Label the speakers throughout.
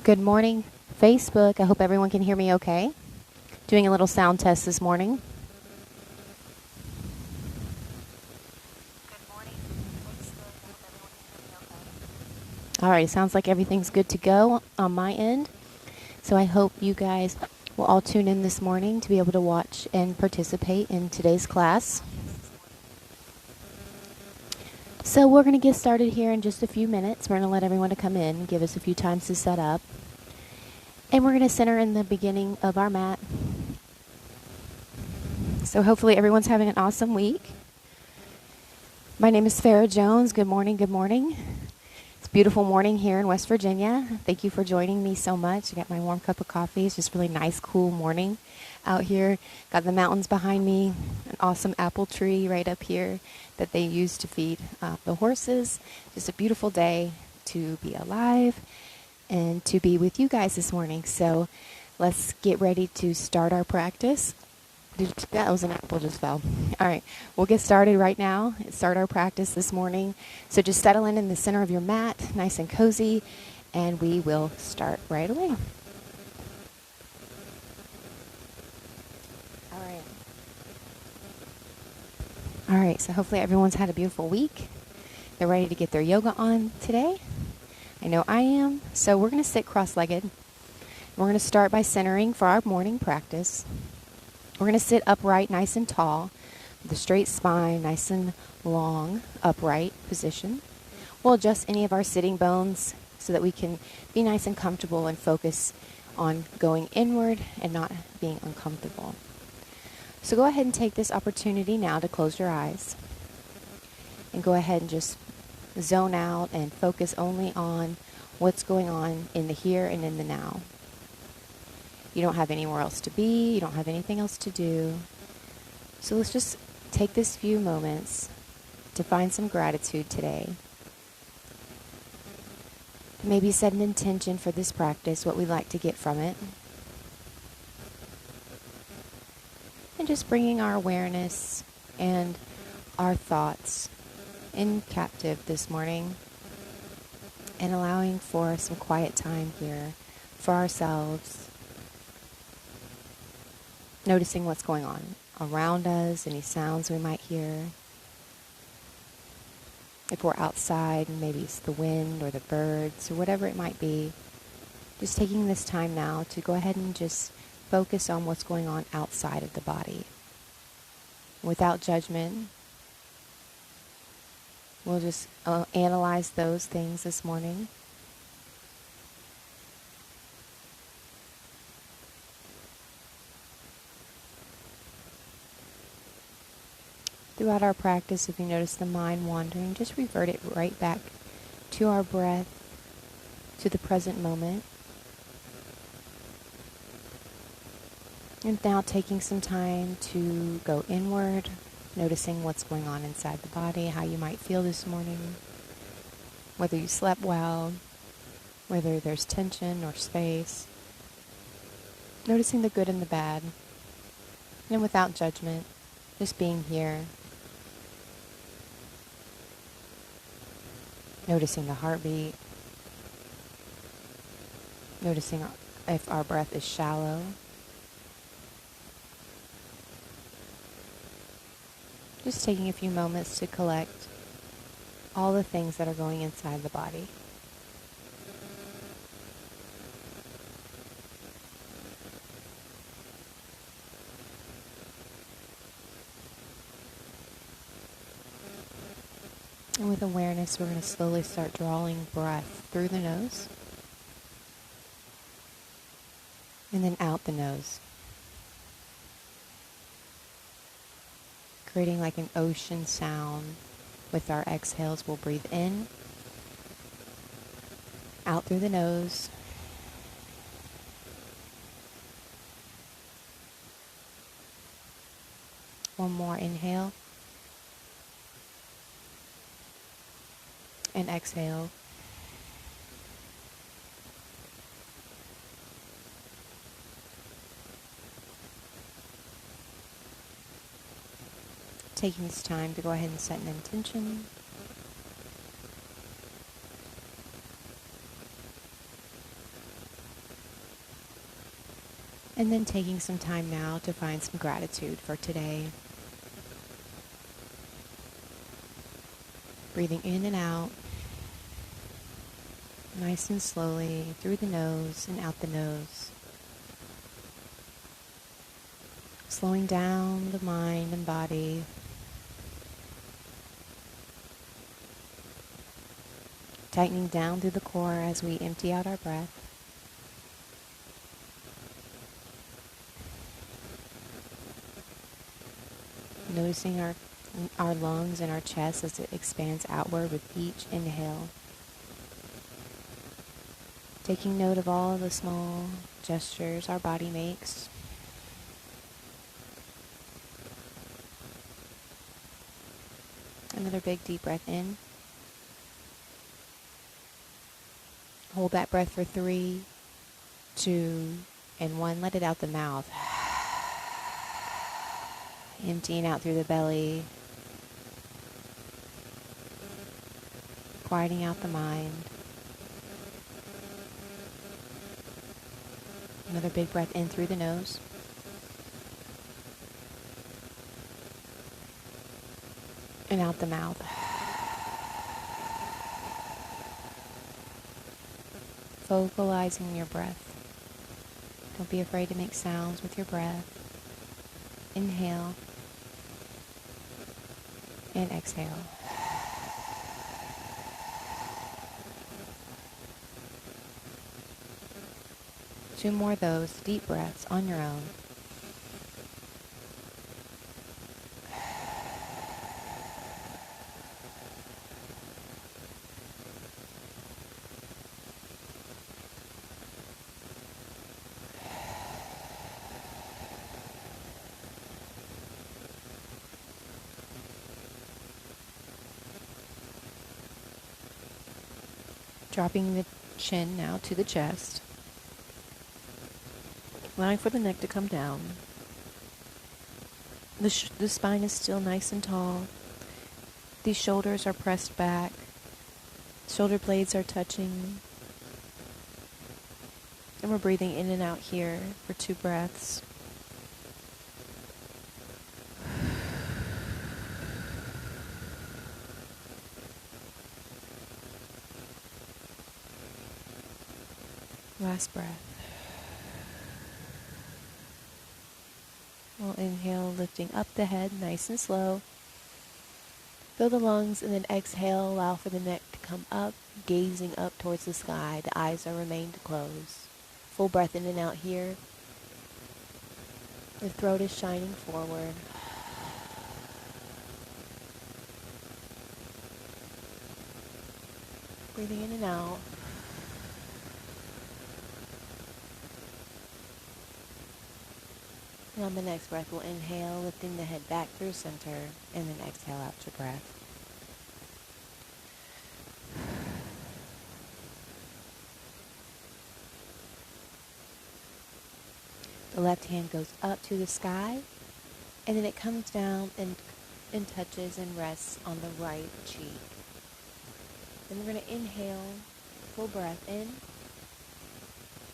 Speaker 1: Good morning, Facebook. I hope everyone can hear me okay. Doing a little sound test this morning. All right, sounds like everything's good to go on my end. So I hope you guys will all tune in this morning to be able to watch and participate in today's class. So we're going to get started here in just a few minutes. We're going to let everyone to come in, give us a few times to set up. And we're going to center in the beginning of our mat. So hopefully everyone's having an awesome week. My name is Farah Jones. Good morning, good morning. It's a beautiful morning here in West Virginia. Thank you for joining me so much. I got my warm cup of coffee. It's just really nice, cool morning out here. Got the mountains behind me, an awesome apple tree right up here that they use to feed the horses. Just a beautiful day to be alive and to be with you guys this morning. So let's get ready to start our practice. That was an apple just fell. All right, we'll get started right now. Start our practice this morning. So just settle in the center of your mat, nice and cozy, and we will start right away. All right, so hopefully everyone's had a beautiful week. They're ready to get their yoga on today. I know I am. So we're going to sit cross-legged. We're going to start by centering for our morning practice. We're going to sit upright, nice and tall, with a straight spine, nice and long, upright position. We'll adjust any of our sitting bones so that we can be nice and comfortable and focus on going inward and not being uncomfortable. So go ahead and take this opportunity now to close your eyes and go ahead and just zone out and focus only on what's going on in the here and in the now. You don't have anywhere else to be. You don't have anything else to do. So let's just take this few moments to find some gratitude today. Maybe set an intention for this practice, what we'd like to get from it. And just bringing our awareness and our thoughts in captive this morning and allowing for some quiet time here for ourselves. Noticing what's going on around us, any sounds we might hear. If we're outside, maybe it's the wind or the birds or whatever it might be. Just taking this time now to go ahead and just focus on what's going on outside of the body. Without judgment, we'll just analyze those things this morning. Throughout our practice, if you notice the mind wandering, just revert it right back to our breath, to the present moment. And now taking some time to go inward, noticing what's going on inside the body, how you might feel this morning, whether you slept well, whether there's tension or space. Noticing the good and the bad, and without judgment, just being here. Noticing the heartbeat. Noticing if our breath is shallow. Just taking a few moments to collect all the things that are going inside the body. And with awareness, we're going to slowly start drawing breath through the nose and then out the nose, creating like an ocean sound. With our exhales, we'll breathe in, out through the nose, one more inhale, and exhale. Taking this time to go ahead and set an intention. And then taking some time now to find some gratitude for today. Breathing in and out, nice and slowly, through the nose and out the nose. Slowing down the mind and body. Tightening down through the core as we empty out our breath. Noticing our lungs and our chest as it expands outward with each inhale. Taking note of all the small gestures our body makes. Another big deep breath in. Hold that breath for 3, 2, and 1. Let it out the mouth. Emptying out through the belly. Quieting out the mind. Another big breath in through the nose. And out the mouth. Vocalizing your breath. Don't be afraid to make sounds with your breath. Inhale. And exhale. Two more of those deep breaths on your own. Dropping the chin now to the chest. Allowing for the neck to come down. The spine is still nice and tall. These shoulders are pressed back. Shoulder blades are touching. And we're breathing in and out here for 2 breaths. Last breath. We'll inhale, lifting up the head nice and slow. Fill the lungs and then exhale, allow for the neck to come up, gazing up towards the sky. The eyes are remained closed. Full breath in and out here. The throat is shining forward. Breathing in and out. And on the next breath, we'll inhale, lifting the head back through center, and then exhale out your breath. The left hand goes up to the sky, and then it comes down and touches and rests on the right cheek. Then we're going to inhale, full breath in,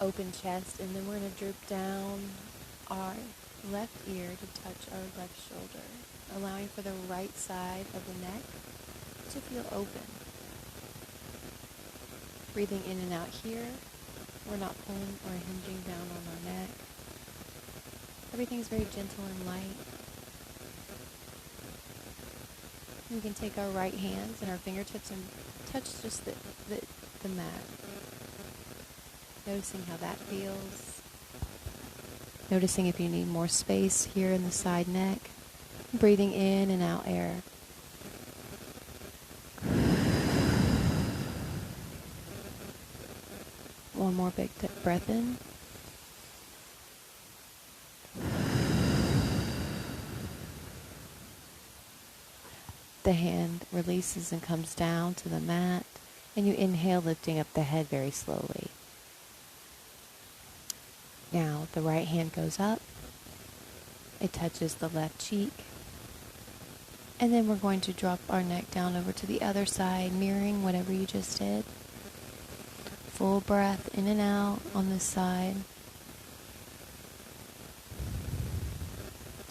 Speaker 1: open chest, and then we're going to droop down our left ear to touch our left shoulder, allowing for the right side of the neck to feel open. Breathing in and out here. We're not pulling or hinging down on our neck. Everything's very gentle and light. We can take our right hands and our fingertips and touch just the mat. Noticing how that feels. Noticing if you need more space here in the side neck. Breathing in and out air. One more big breath in. The hand releases and comes down to the mat, and you inhale, lifting up the head very slowly. Now the right hand goes up, it touches the left cheek, and then we're going to drop our neck down over to the other side, mirroring whatever you just did. Full breath in and out on this side.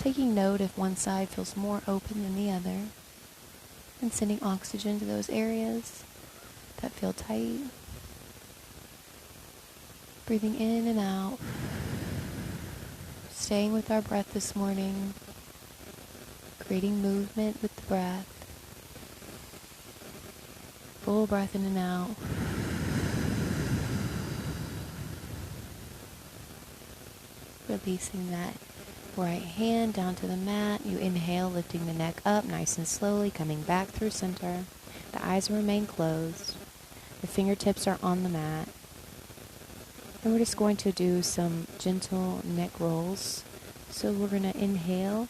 Speaker 1: taking note if one side feels more open than the other, and sending oxygen to those areas that feel tight. Breathing in and out. Staying with our breath this morning. Creating movement with the breath. Full breath in and out. Releasing that right hand down to the mat. You inhale, lifting the neck up nice and slowly, coming back through center. The eyes remain closed. The fingertips are on the mat. And we're just going to do some gentle neck rolls. So we're going to inhale.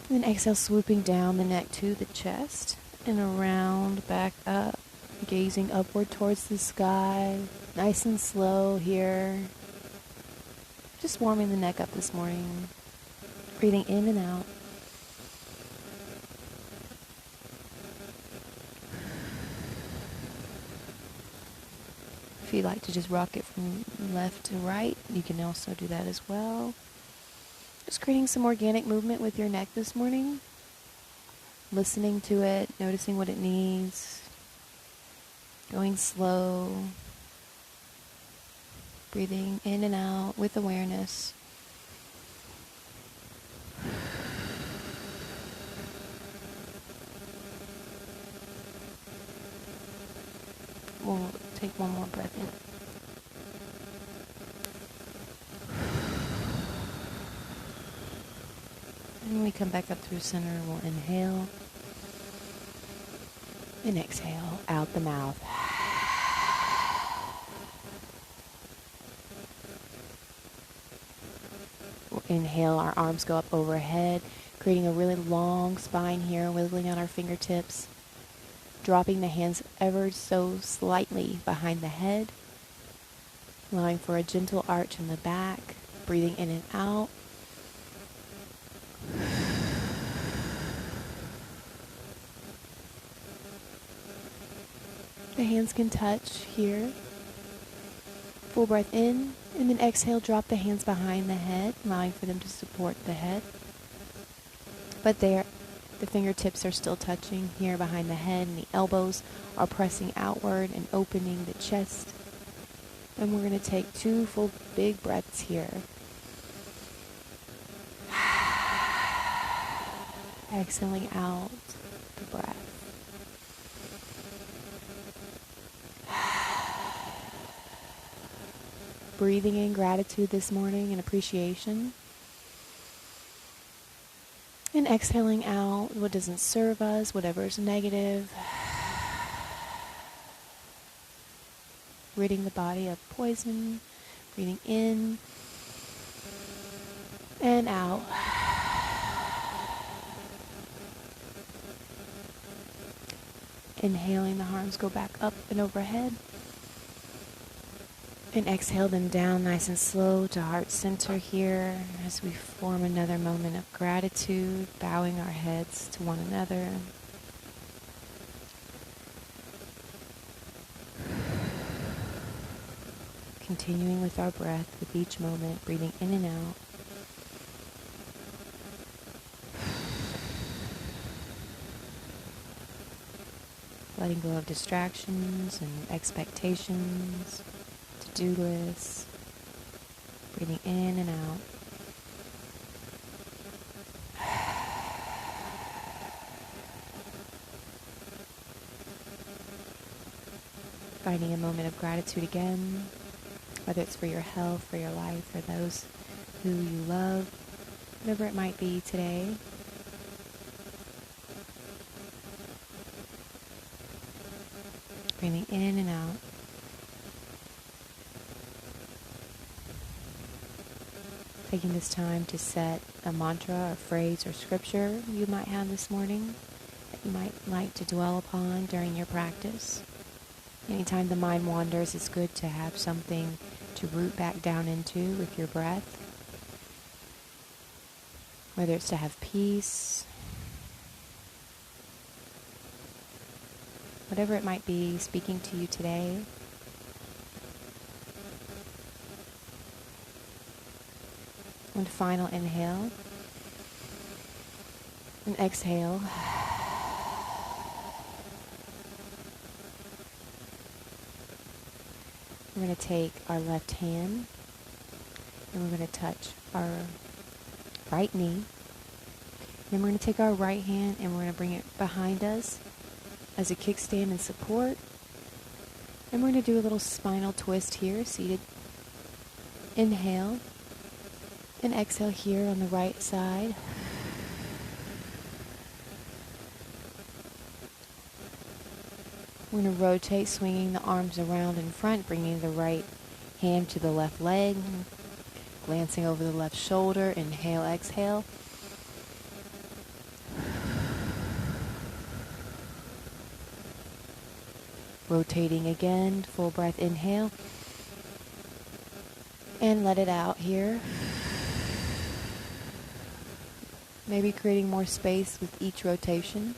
Speaker 1: And then exhale, swooping down the neck to the chest. And around, back up. Gazing upward towards the sky. Nice and slow here. Just warming the neck up this morning. Breathing in and out. If you'd like to just rock it from left to right, you can also do that as well. Just creating some organic movement with your neck this morning. Listening to it, noticing what it needs. Going slow. Breathing in and out with awareness. We'll take one more breath in. And when we come back up through center, we'll inhale. And exhale out the mouth. We'll inhale, our arms go up overhead, creating a really long spine here, wiggling out our fingertips. Dropping the hands ever so slightly behind the head. Allowing for a gentle arch in the back. Breathing in and out. The hands can touch here. Full breath in. And then exhale, drop the hands behind the head, allowing for them to support the head. But the fingertips are still touching here behind the head, and the elbows are pressing outward and opening the chest. And we're going to take 2 full big breaths here. Exhaling out the breath. Breathing in gratitude this morning and appreciation. And exhaling out what doesn't serve us, whatever is negative. Ridding the body of poison. Breathing in and out. Inhaling, the arms go back up and overhead. And exhale them down nice and slow to heart center here as we form another moment of gratitude, bowing our heads to one another. Continuing with our breath with each moment, breathing in and out. Letting go of distractions and expectations. To-do lists, breathing in and out. Finding a moment of gratitude again, whether it's for your health, for your life, for those who you love, whatever it might be today. Breathing in and out. Taking this time to set a mantra, a phrase, or scripture you might have this morning that you might like to dwell upon during your practice. Anytime the mind wanders, it's good to have something to root back down into with your breath. Whether it's to have peace, whatever it might be speaking to you today. One final inhale. And exhale. We're going to take our left hand and we're going to touch our right knee. Then we're going to take our right hand and we're going to bring it behind us as a kickstand and support. And we're going to do a little spinal twist here, seated. Inhale. And exhale here on the right side. We're going to rotate, swinging the arms around in front, bringing the right hand to the left leg, glancing over the left shoulder. Inhale, exhale. Rotating again, full breath, inhale. And let it out here. Maybe creating more space with each rotation.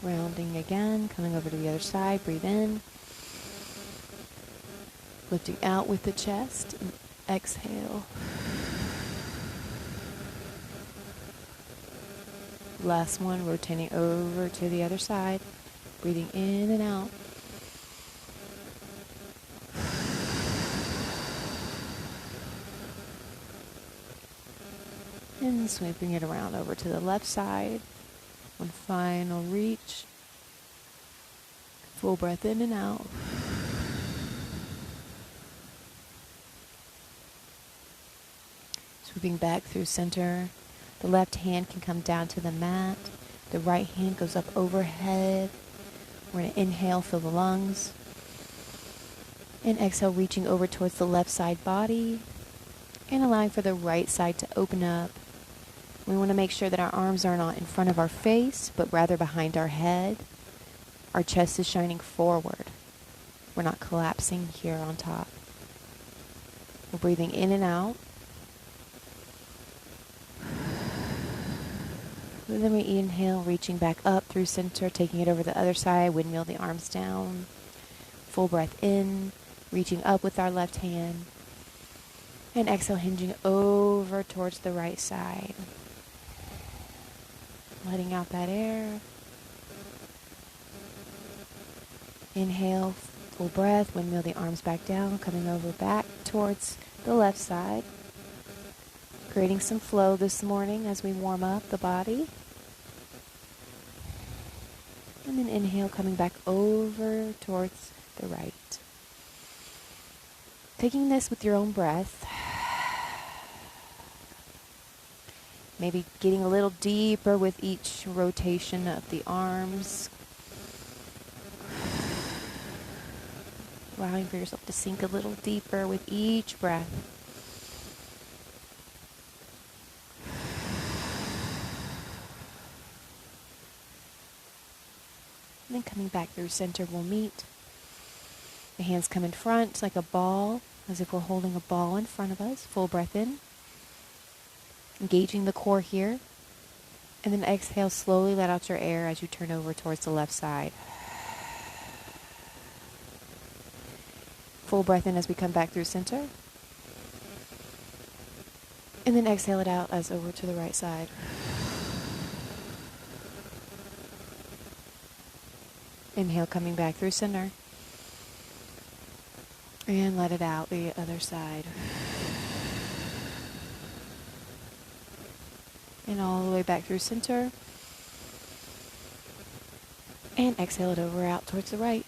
Speaker 1: Rounding again, coming over to the other side, breathe in. Lifting out with the chest, and exhale. Last one, rotating over to the other side, breathing in and out. And sweeping it around over to the left side. One final reach. Full breath in and out. Sweeping back through center. The left hand can come down to the mat. The right hand goes up overhead. We're going to inhale, fill the lungs. And exhale, reaching over towards the left side body. And allowing for the right side to open up. We want to make sure that our arms are not in front of our face, but rather behind our head. Our chest is shining forward. We're not collapsing here on top. We're breathing in and out. And then we inhale, reaching back up through center, taking it over the other side, windmill the arms down. Full breath in, reaching up with our left hand. And exhale, hinging over towards the right side. Letting out that air. Inhale, full breath, windmill the arms back down, coming over back towards the left side. Creating some flow this morning as we warm up the body. And then inhale, coming back over towards the right. Taking this with your own breath. Maybe getting a little deeper with each rotation of the arms. Allowing for yourself to sink a little deeper with each breath. And then coming back through center, we'll meet. The hands come in front like a ball, as if we're holding a ball in front of us. Full breath in. Engaging the core here. And then exhale, slowly let out your air as you turn over towards the left side. Full breath in as we come back through center. And then exhale it out as over to the right side. Inhale, coming back through center. And let it out the other side. And all the way back through center. And exhale it over out towards the right.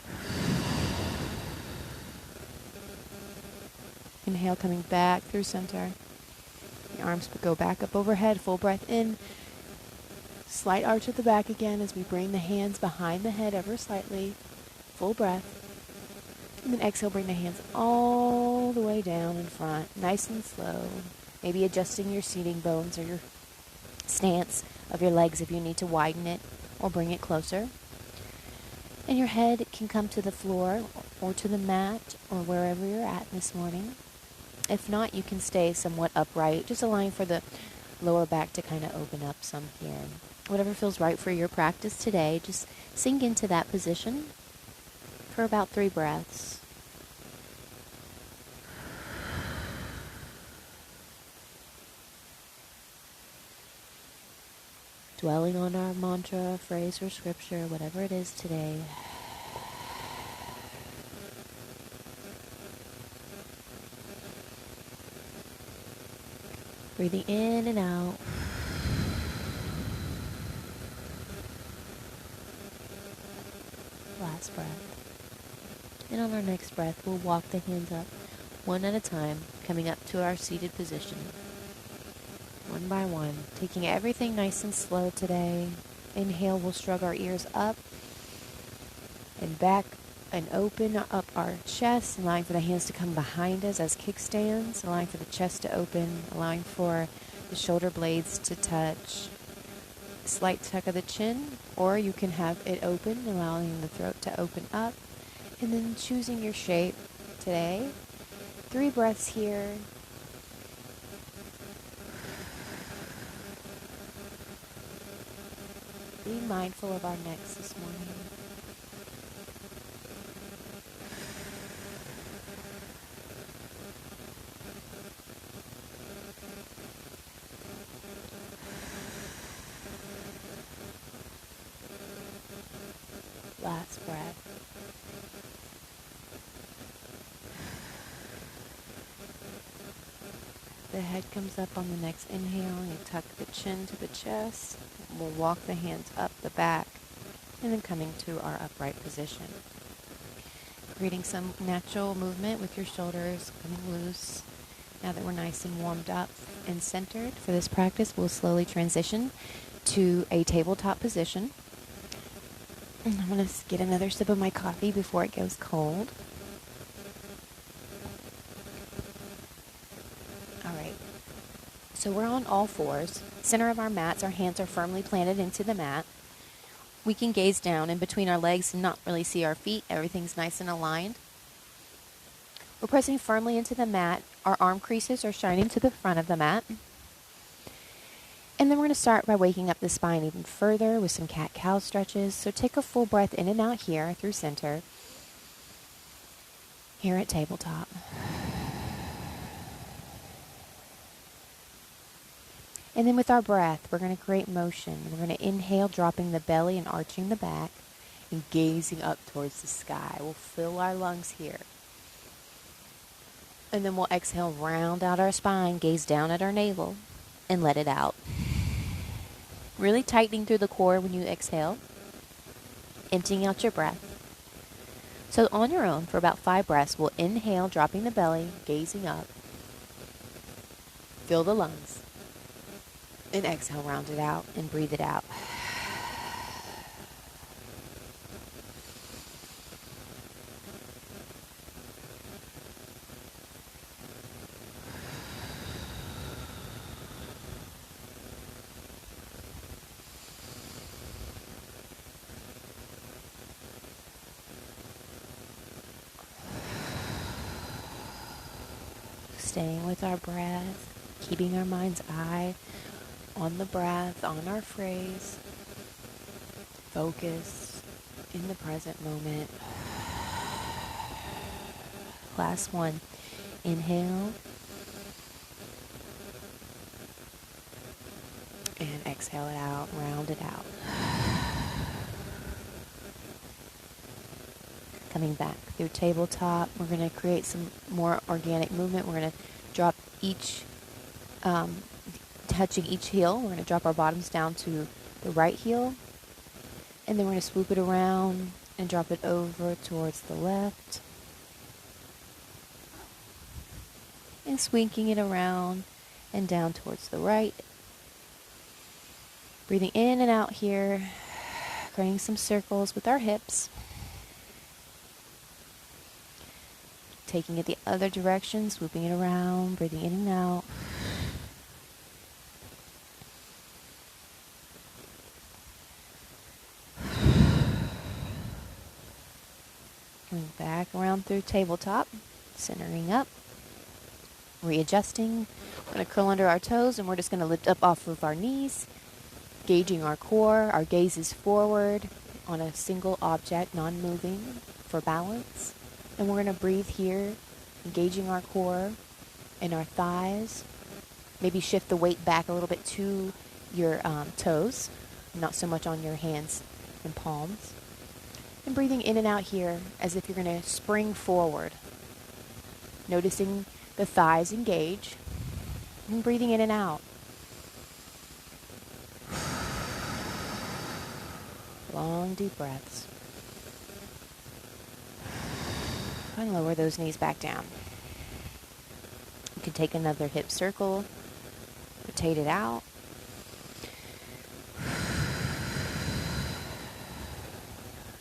Speaker 1: Inhale, coming back through center. The arms go back up overhead. Full breath in. Slight arch at the back again as we bring the hands behind the head ever slightly. Full breath. And then exhale, bring the hands all the way down in front. Nice and slow. Maybe adjusting your seating bones or your stance of your legs if you need to widen it or bring it closer. And your head can come to the floor or to the mat or wherever you're at this morning. If not, you can stay somewhat upright, just allowing for the lower back to kind of open up some here. Whatever feels right for your practice today, just sink into that position for about 3 breaths.
Speaker 2: dwelling on our mantra, phrase, or scripture, whatever it is today. Breathing in and out. Last breath. And on our next breath, we'll walk the hands up one at a time, coming up to our seated position. One by one, taking everything nice and slow today. Inhale, we'll shrug our ears up and back and open up our chest, allowing for the hands to come behind us as kickstands, allowing for the chest to open, allowing for the shoulder blades to touch. Slight tuck of the chin, or you can have it open, allowing the throat to open up, and then choosing your shape today. 3 breaths here. Be mindful of our necks this morning. Last breath. The head comes up on the next inhale. You tuck the chin to the chest. We'll walk the hands up the back and then coming to our upright position. Creating some natural movement with your shoulders coming loose. Now that we're nice and warmed up and centered for this practice, we'll slowly transition to a tabletop position. And I'm going to get another sip of my coffee before it goes cold. All right. So we're on all fours. Center of our mats, our hands are firmly planted into the mat. We can gaze down in between our legs and not really see our feet. Everything's nice and aligned. We're pressing firmly into the mat. Our arm creases are shining to the front of the mat. And then we're going to start by waking up the spine even further with some cat-cow stretches. So take a full breath in and out here through center. Here at tabletop. And then with our breath, we're going to create motion. We're going to inhale, dropping the belly and arching the back and gazing up towards the sky. We'll fill our lungs here. And then we'll exhale, round out our spine, gaze down at our navel, and let it out. Really tightening through the core when you exhale, emptying out your breath. So on your own, for about 5 breaths, we'll inhale, dropping the belly, gazing up. Fill the lungs. And exhale, round it out and breathe it out. Staying with our breath, keeping our mind's eye on the breath, on our phrase. Focus in the present moment. Last one. Inhale. And exhale it out, round it out. Coming back through tabletop, we're going to create some more organic movement. We're going to drop each, touching each heel. We're going to drop our bottoms down to the right heel. And then we're going to swoop it around and drop it over towards the left. And swinking it around and down towards the right. Breathing in and out here, creating some circles with our hips. Taking it the other direction, swooping it around, breathing in and out. Coming back around through tabletop, centering up, readjusting. We're going to curl under our toes and we're just going to lift up off of our knees, gauging our core. Our gaze is forward on a single object, non-moving for balance. And we're going to breathe here, engaging our core and our thighs. Maybe shift the weight back a little bit to your toes.
Speaker 1: not so much on your hands and palms. And breathing in and out here as if you're going to spring forward. Noticing the thighs engage. And breathing in and out. Long, deep breaths. And lower those knees back down. You can take another hip circle. Rotate it out.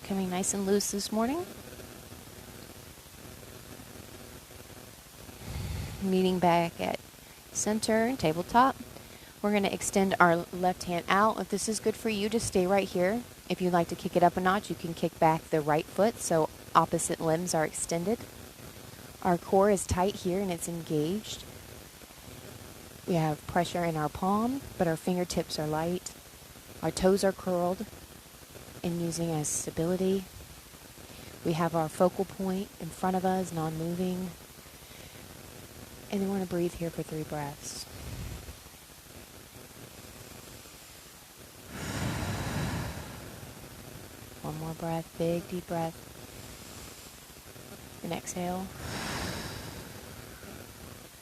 Speaker 1: Coming nice and loose this morning. Meeting back at center and tabletop. We're going to extend our left hand out. If this is good for you, just stay right here. If you'd like to kick it up a notch, you can kick back the right foot so opposite limbs are extended. Our core is tight here and it's engaged. We have pressure in our palm, but our fingertips are light. Our toes are curled and using as stability. We have our focal point in front of us, non-moving. And then we're going to breathe here for 3 breaths. One more breath, big deep breath. And exhale.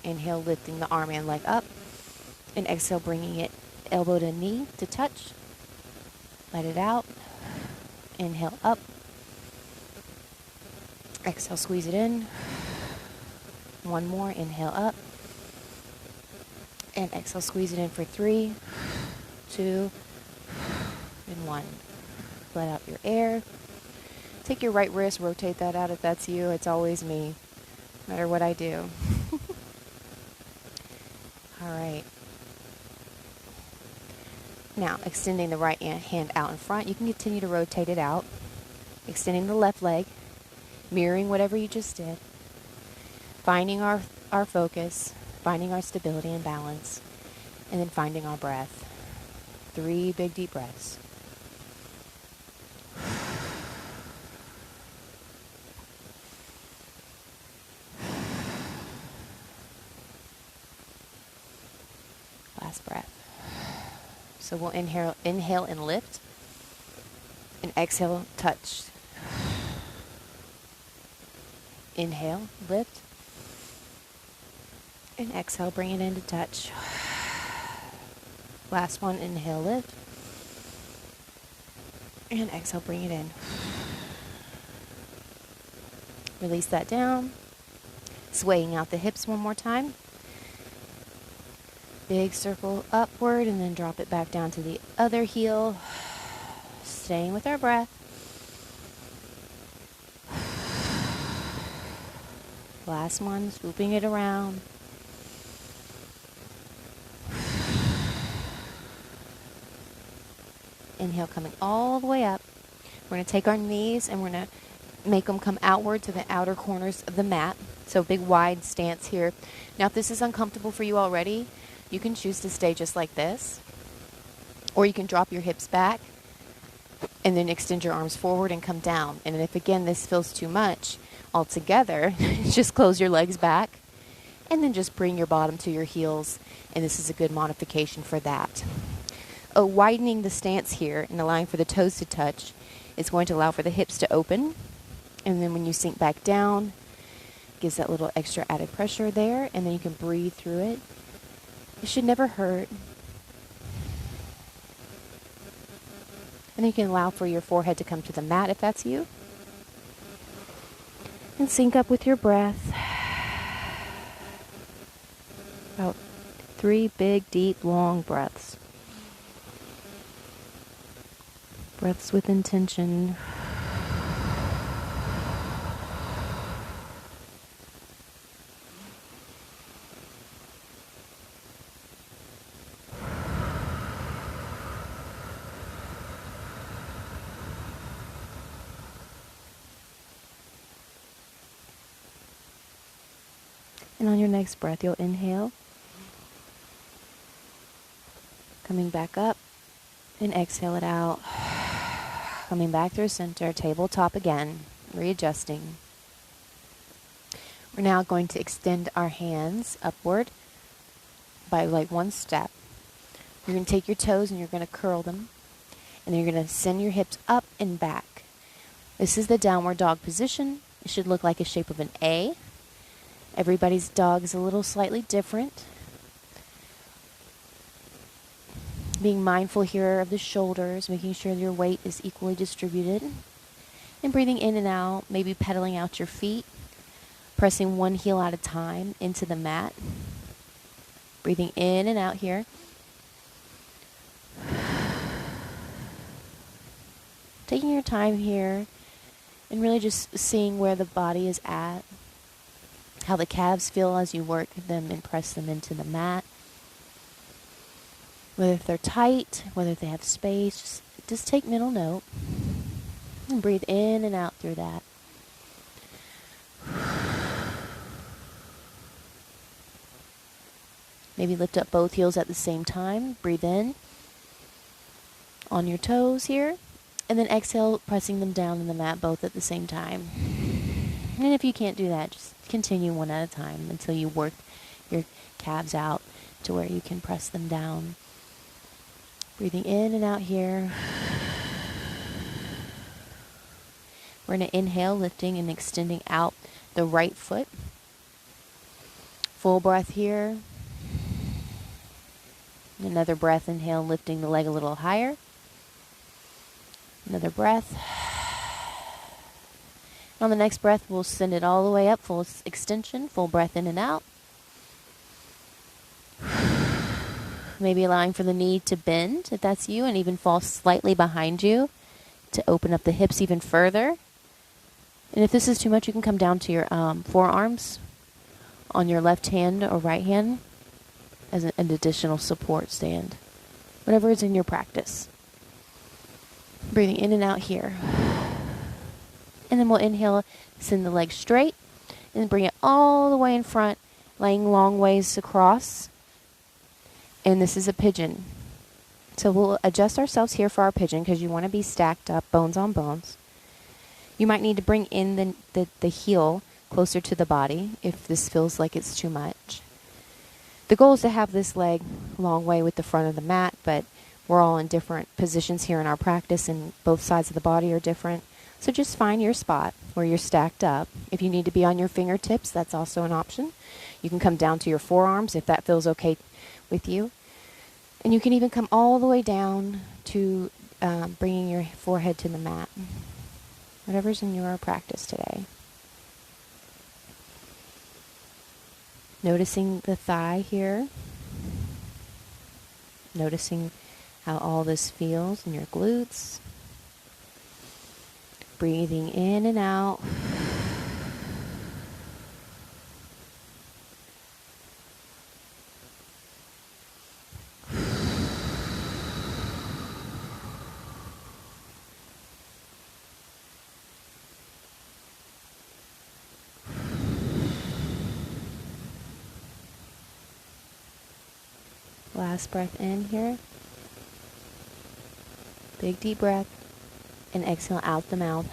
Speaker 1: Inhale, lifting the arm and leg up. And exhale, bringing it elbow to knee to touch. Let it out. Inhale, up. Exhale, squeeze it in. One more, inhale, up. And exhale, squeeze it in for 3, 2, and 1. Let out your air. Take your right wrist, rotate that out if that's you. It's always me, no matter what I do. All right. Now, extending the right hand out in front, you can continue to rotate it out. Extending the left leg, mirroring whatever you just did. Finding our focus, finding our stability and balance, and then finding our breath. 3 big deep breaths. Last breath. So we'll inhale and lift, and exhale, touch. Inhale, lift, and exhale, bring it into touch. Last one, inhale, lift, and exhale, bring it in. Release that down, swaying out the hips one more time. Big circle upward and then drop it back down to the other heel. Staying with our breath. Last one, swooping it around. Inhale, coming all the way up. We're going to take our knees and we're going to make them come outward to the outer corners of the mat. So big wide stance here. Now if this is uncomfortable for you already, you can choose to stay just like this, or you can drop your hips back and then extend your arms forward and come down. And if again this feels too much altogether, just close your legs back and then just bring your bottom to your heels, and this is a good modification for that. Widening the stance here and allowing for the toes to touch is going to allow for the hips to open, and then when you sink back down, gives that little extra added pressure there, and then you can breathe through it. It should never hurt. And you can allow for your forehead to come to the mat if that's you. And sync up with your breath. About 3 big, deep, long breaths. Breaths with intention. And on your next breath, you'll inhale, coming back up, and exhale it out. Coming back through center, tabletop again, readjusting. We're now going to extend our hands upward by like 1 step. You're going to take your toes and you're going to curl them.
Speaker 2: And then you're going to send your hips up and back. This is the downward dog position. It should look like a shape of an A. Everybody's dog is a little slightly different. Being mindful here of the shoulders, making sure your weight is equally distributed. And breathing in and out, maybe pedaling out your feet, pressing one heel at a time into the mat. Breathing in and out here. Taking your time here and really just seeing where the body is at, how the calves feel as you work them and press them into the mat. Whether they're tight, whether they have space, just take mental note and breathe in and out through that. Maybe lift up both heels at the same time. Breathe in on your toes here. And then exhale, pressing them down in the mat both at the same time. And if you can't do that, just continue one at a time until you work your calves out to where you can press them down. Breathing in and out here. We're going to inhale, lifting and extending out the right foot. Full breath here. Another breath, inhale, lifting the leg a little higher. Another breath. On the next breath, we'll send it all the way up, full extension, full breath in and out. Maybe allowing for the knee to bend, if that's you, and even fall slightly behind you to open up the hips even further. And if this is too much, you can come down to your forearms on your left hand or right hand as an additional support stand. Whatever is in your practice. Breathing in and out here. And then we'll inhale, send the leg straight, and bring it all the way in front, laying long ways across. And this is a pigeon. So we'll adjust ourselves here for our pigeon because you want to be stacked up, bones on bones. You might need to bring in the heel closer to the body if this feels like it's too much. The goal is to have this leg a long way with the front of the mat, but we're all in different positions here in our practice, and both sides of the body are different. So just find your spot where you're stacked up. If you need to be on your fingertips, that's also an option. You can come down to your forearms if that feels okay with you. And you can even come all the way down to bringing your forehead to the mat. Whatever's in your practice today. Noticing the thigh here. Noticing how all this feels in your glutes. Breathing in and out. Last breath in here. Big deep breath. And exhale out the mouth.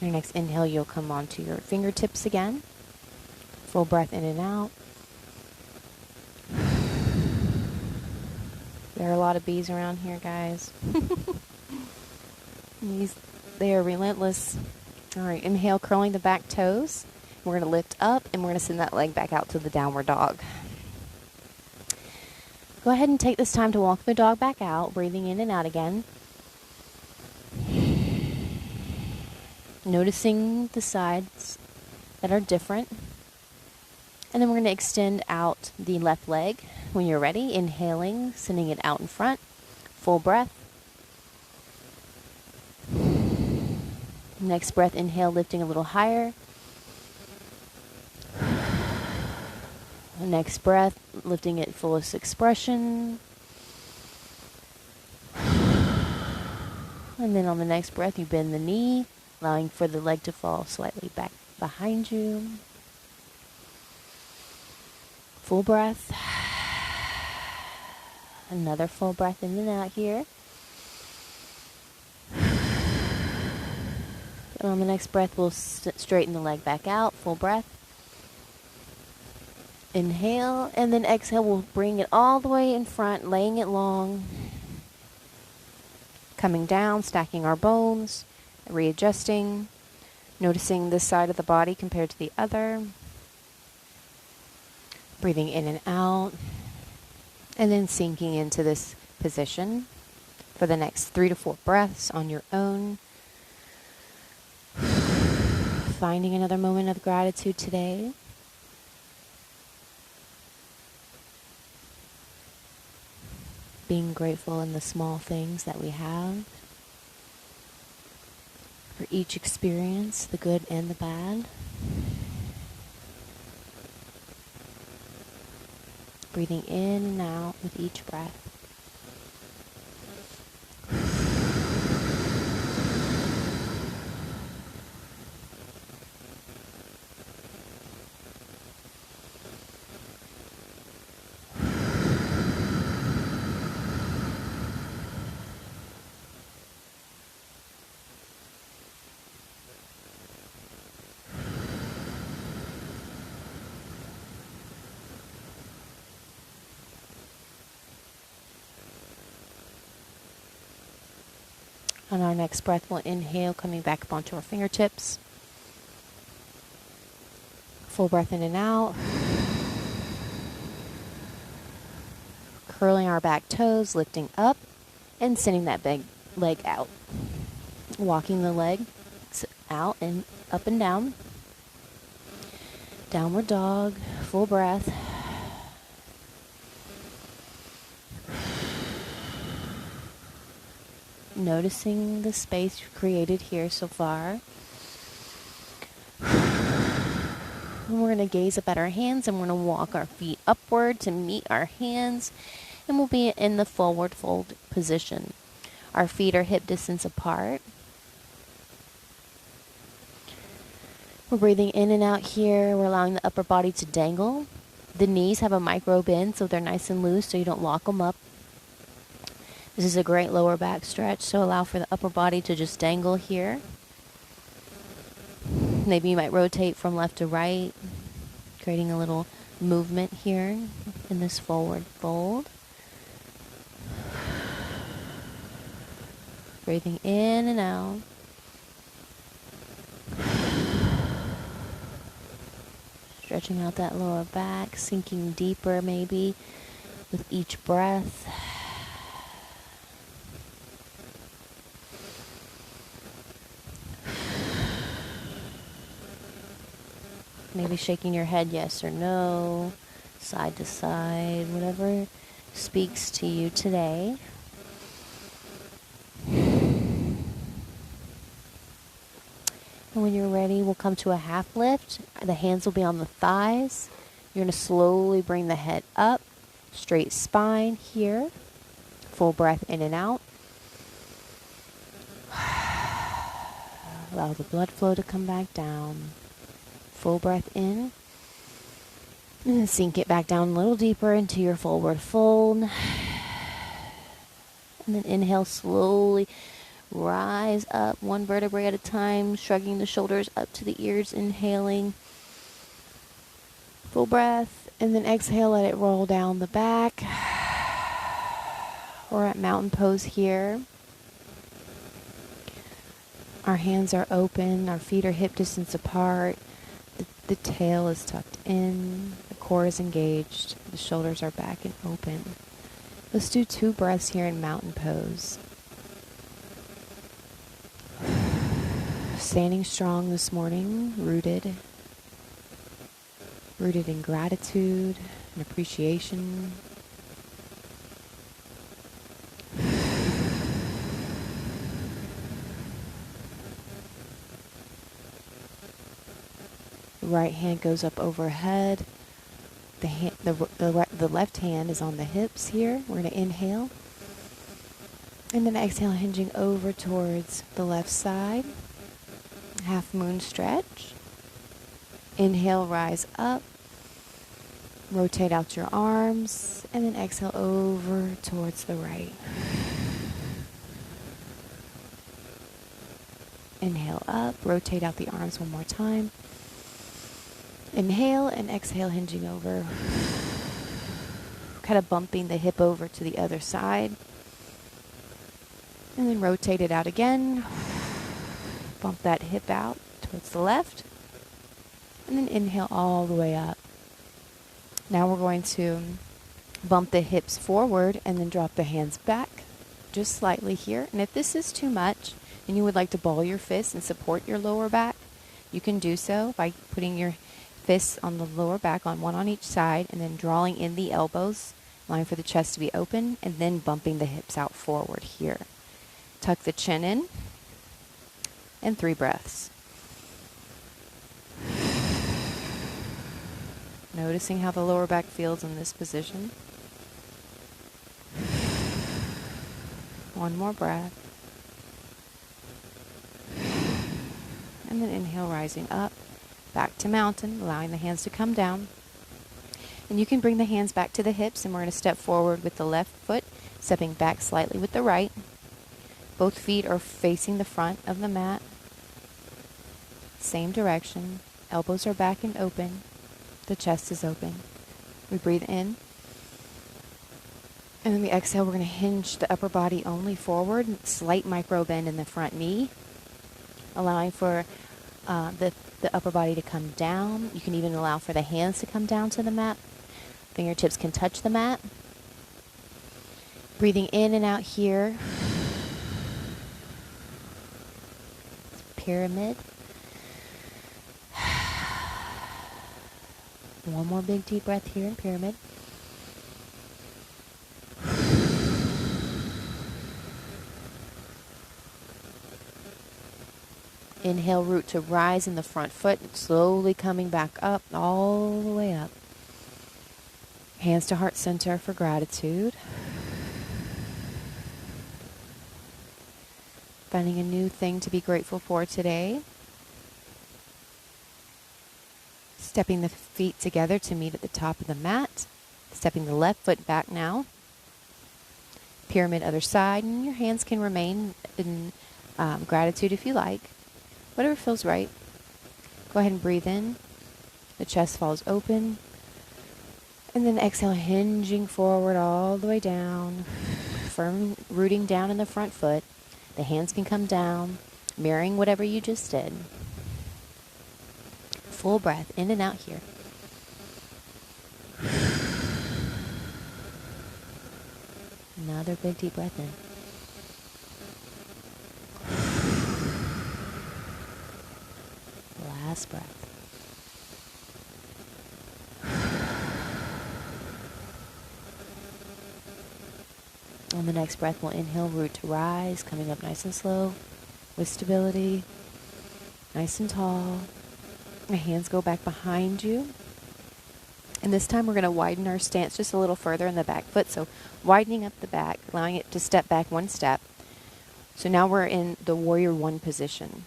Speaker 2: Your next inhale, you'll come onto your fingertips again. Full breath in and out. There are a lot of bees around here, guys. They are relentless. All right, inhale, curling the back toes. We're going to lift up, and we're going to send that leg back out to the downward dog. Go ahead and take this time to walk the dog back out, breathing in and out again. Noticing the sides that are different. And then we're going to extend out the left leg. When you're ready, inhaling, sending it out in front. Full breath. Next breath, inhale, lifting a little higher. Next breath, lifting it fullest expression. And then on the next breath, you bend the knee, allowing for the leg to fall slightly back behind you. Full breath. Another full breath in and out here. And on the next breath, we'll straighten the leg back out. Full breath. Inhale, and then exhale. We'll bring it all the way in front, laying it long. Coming down, stacking our bones, readjusting, noticing this side of the body compared to the other. Breathing in and out, and then sinking into this position for the next 3 to 4 breaths on your own. Finding another moment of gratitude today. Being grateful in the small things that we have. For each experience, the good and the bad. Breathing in and out with each breath. On our next breath, we'll inhale, coming back up onto our fingertips. Full breath in and out. Curling our back toes, lifting up, and sending that big leg out. Walking the leg out and up and down. Downward dog, full breath. Noticing the space you've created here so far. And we're going to gaze up at our hands, and we're going to walk our feet upward to meet our hands, and we'll be in the forward fold position. Our feet are hip distance apart. We're breathing in and out here. We're allowing the upper body to dangle. The knees have a micro bend, so they're nice and loose, so you don't lock them up. This is a great lower back stretch, so allow for the upper body to just dangle here. Maybe you might rotate from left to right, creating a little movement here in this forward fold. Breathing in and out. Stretching out that lower back, sinking deeper maybe with each breath. Maybe shaking your head yes or no, side to side, whatever speaks to you today. And when you're ready, we'll come to a half lift. The hands will be on the thighs. You're going to slowly bring the head up, straight spine here. Full breath in and out. Allow the blood flow to come back down. Full breath in. And then sink it back down a little deeper into your forward fold. And then inhale, slowly rise up one vertebrae at a time, shrugging the shoulders up to the ears, inhaling. Full breath. And then exhale, let it roll down the back. We're at mountain pose here. Our hands are open, our feet are hip distance apart. The tail is tucked in, the core is engaged, the shoulders are back and open. Let's do 2 breaths here in mountain pose. Standing strong this morning, rooted in gratitude and appreciation. Right hand goes up overhead. The left hand is on the hips here. We're going to inhale. And then exhale, hinging over towards the left side. Half moon stretch. Inhale, rise up. Rotate out your arms. And then exhale over towards the right. Inhale up. Rotate out the arms one more time.
Speaker 1: Inhale and exhale, hinging over. Kind of bumping the hip over to the other side. And then rotate it out again. Bump that hip out towards the left. And then inhale all the way up. Now we're going to bump the hips forward and then drop the hands back just slightly here. And if this is too much and you would like to ball your fists and support your lower back, you can do so by putting your fists on the lower back, on one on each side, and then drawing in the elbows, allowing for the chest to be open, and then bumping the hips out forward here. Tuck the chin in, and 3 breaths. Noticing how the lower back feels in this position. 1 more breath. And then inhale, rising up, back to mountain, allowing the hands to come down. And you can bring the hands back to the hips, and we're going to step forward with the left foot, stepping back slightly with the right. Both feet are facing the front of the mat. Same direction. Elbows are back and open. The chest is open. We breathe in. And then we exhale. We're going to hinge the upper body only forward. Slight micro bend in the front knee, allowing for the upper body to come down. You can even allow for the hands to come down to the mat. Fingertips can touch the mat. Breathing in and out here. Pyramid. 1 more big deep breath here in pyramid. Inhale, root to rise in the front foot, slowly coming back up, all the way up. Hands to heart center for gratitude. Finding a new thing to be grateful for today. Stepping the feet together to meet at the top of the mat. Stepping the left foot back now. Pyramid other side, and your hands can remain in gratitude if you like. Whatever feels right. Go ahead and breathe in. The chest falls open. And then exhale, hinging forward all the way down. Firm rooting down in the front foot. The hands can come down, mirroring whatever you just did. Full breath in and out here. Another big deep breath in. Last breath. On the next breath, we'll inhale, root to rise, coming up nice and slow with stability, nice and tall. The hands go back behind you. And this time we're going to widen our stance just a little further in the back foot. So widening up the back, allowing it to step back 1 step. So now we're in the warrior 1 position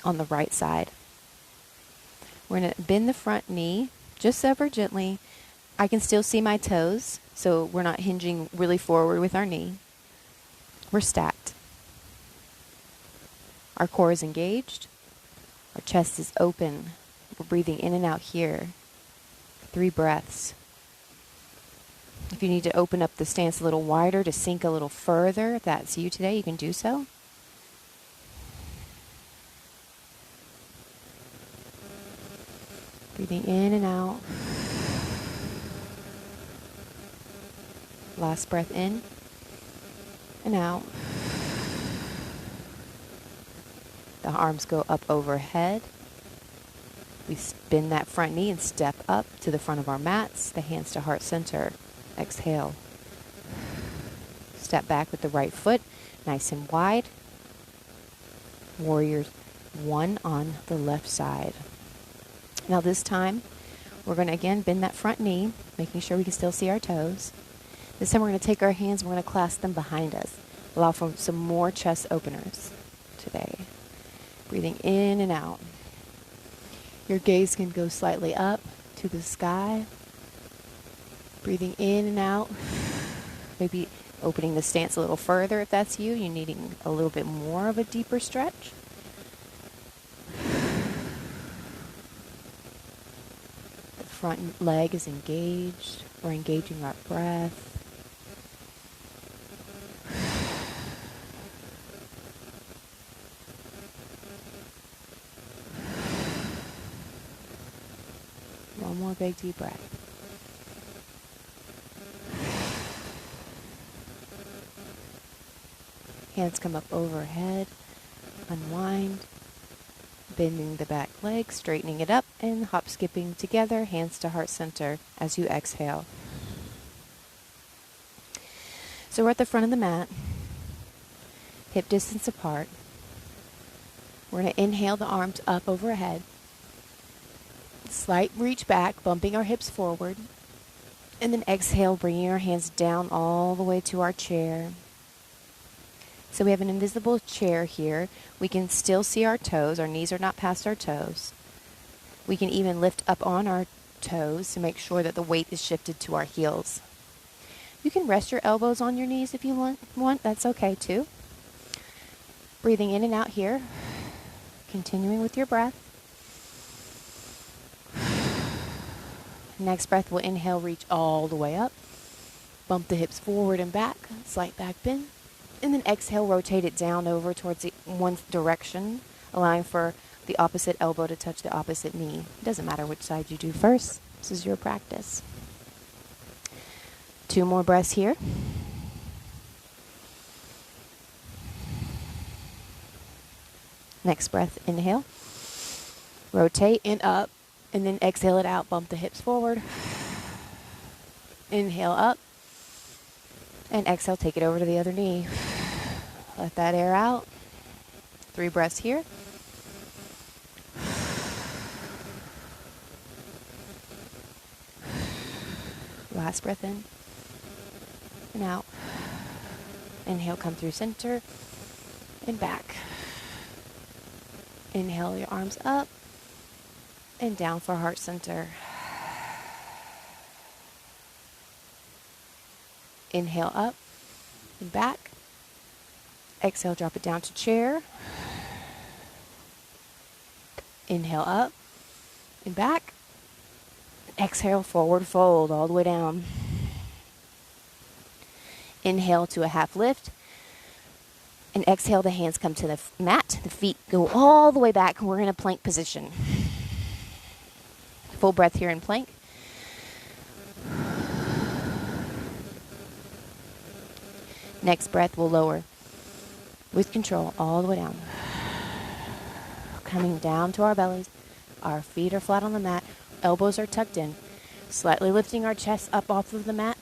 Speaker 1: on the right side. We're going to bend the front knee just ever gently. I can still see my toes, so we're not hinging really forward with our knee. We're stacked. Our core is engaged. Our chest is open. We're breathing in and out here. 3 breaths. If you need to open up the stance a little wider to sink a little further, if that's you today, you can do so. Breathing in and out. Last breath in and out. The arms go up overhead. We bend that front knee and step up to the front of our mats. The hands to heart center. Exhale. Step back with the right foot, nice and wide. Warrior 1 on the left side. Now this time, we're going to again bend that front knee, making sure we can still see our toes. This time we're going to take our hands and we're going to clasp them behind us. Allow for some more chest openers today. Breathing in and out. Your gaze can go slightly up to the sky. Breathing in and out. Maybe opening the stance a little further if that's you. You're needing a little bit more of a deeper stretch. front leg is engaged. We're engaging our breath. One more big deep breath. Hands come up overhead. Unwind. Bending the back leg, straightening it up, and hop skipping together, hands to heart center as you exhale. So we're at the front of the mat, hip distance apart. We're going to inhale the arms up overhead. Slight reach back, bumping our hips forward. And then exhale, bringing our hands down all the way to our chair. So we have an invisible chair here. We can still see our toes. Our knees are not past our toes. We can even lift up on our toes to make sure that the weight is shifted to our heels. You can rest your elbows on your knees if you want. That's okay too. Breathing in and out here. Continuing with your breath. Next breath, we'll inhale, reach all the way up. Bump the hips forward and back. Slight back bend. And then exhale, rotate it down over towards the one direction, allowing for the opposite elbow to touch the opposite knee. It doesn't matter which side you do first. This is your practice. 2 more breaths here. Next breath, inhale. Rotate and up, and then exhale it out. Bump the hips forward. Inhale up. And exhale, take it over to the other knee. Let that air out. 3 breaths here. Last breath in and out. Inhale, come through center and back. Inhale, your arms up and down for heart center. Inhale up and back. Exhale, drop it down to chair. Inhale up and back. Exhale, forward fold all the way down. Inhale to a half lift. And exhale, the hands come to the mat. The feet go all the way back. We're in a plank position. Full breath here in plank. Next breath, we'll lower with control all the way down. Coming down to our bellies. Our feet are flat on the mat. Elbows are tucked in. Slightly lifting our chest up off of the mat.